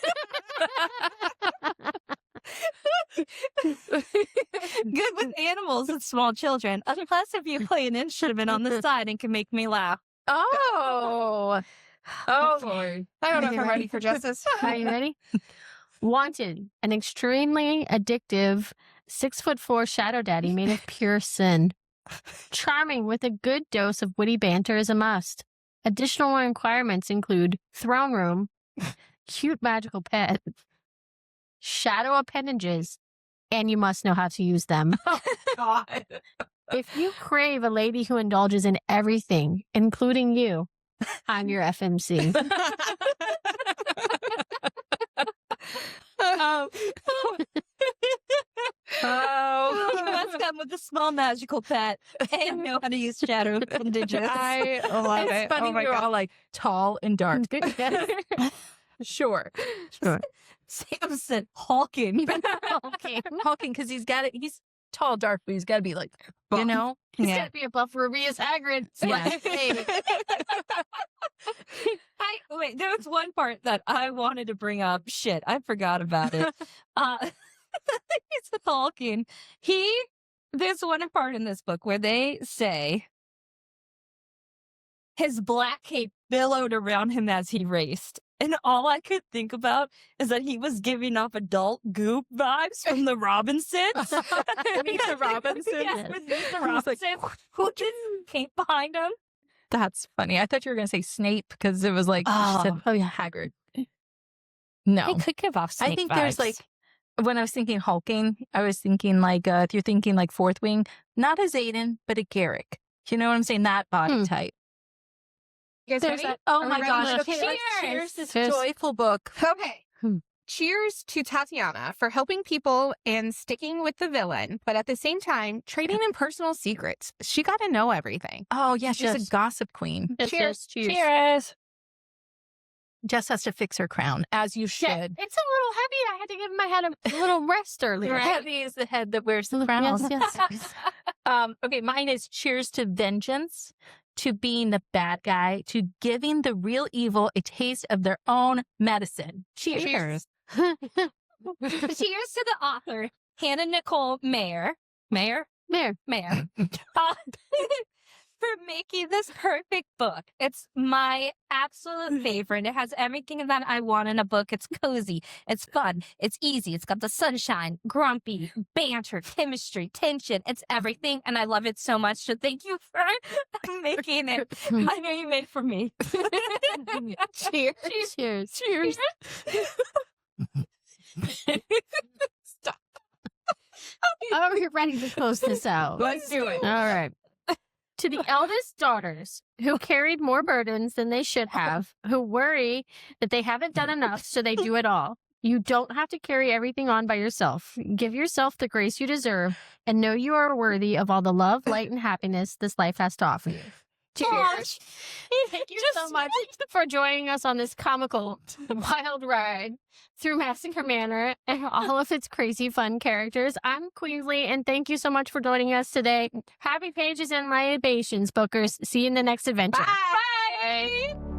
Good with animals and small children. Unless if you play an instrument on the side and can make me laugh. Oh. Oh, Lord. I don't know if I'm ready for justice. Are you ready? Wanted, an extremely addictive 6'4" shadow daddy made of pure sin. Charming with a good dose of witty banter is a must. Additional requirements include throne room, cute magical pet, shadow appendages, and you must know how to use them. God. If you crave a lady who indulges in everything, including you, I'm your FMC. You must come with a small magical pet and know how to use shadow appendages. I love It's it. funny Oh my we're God. all like tall and dark. Sure. Samson hulking. Okay. Hulking because he's tall, dark, but he's got to be like, you know? He's got to be a buff Rubius Hagrid. Yeah. Wait, there was one part that I wanted to bring up. Shit, I forgot about it. He's hulking. There's one part in this book where they say his black cape billowed around him as he raced. And all I could think about is that he was giving off adult goop vibes from the Robinsons. Meet the Robinsons? Yes, with Meet the I was like, Robinsons. Who just came behind him? That's funny. I thought you were going to say Snape because it was like, Oh. she said, yeah, Hagrid. No. He could give off Snape I think vibes. there's like, when I was thinking hulking, I was thinking like, if you're thinking like fourth wing, not a Zayden, but a Garrick. You know what I'm saying? That body type. You guys There's ready? that. Oh Are my we ready? gosh. Okay, Okay, let's cheers. This Cheers. joyful book. Okay. Hmm. Cheers to Tatiana for helping people and sticking with the villain, but at the same time, trading in personal secrets. She got to know everything. Oh, yeah. She's Yes. a gossip queen. Cheers. Cheers. Jess has to fix her crown, as you should. Yeah, it's a little heavy. I had to give my head a little rest earlier. Heavy is the head that wears the crown. Yes, yes. Okay, mine is cheers to vengeance, to being the bad guy, to giving the real evil a taste of their own medicine. Cheers. Cheers to the author, Hannah Nicole Maehrer. There. Maehrer. For making this perfect book. It's my absolute favorite. It has everything that I want in a book. It's cozy. It's fun. It's easy. It's got the sunshine, grumpy, banter, chemistry, tension. It's everything. And I love it so much. So thank you for making it. I know you made it for me. Cheers. Cheers. Cheers. Stop. Oh, we're ready to close this out. Let's do it. All right. To the eldest daughters who carried more burdens than they should have, who worry that they haven't done enough, so they do it all. You don't have to carry everything on by yourself. Give yourself the grace you deserve and know you are worthy of all the love, light, and happiness this life has to offer you. Cheers. Thank you so much for joining us on this comical, wild ride through Massacre Manor and all of its crazy fun characters. I'm Queensley, and thank you so much for joining us today. Happy pages and libations, bookers. See you in the next adventure. Bye. Bye.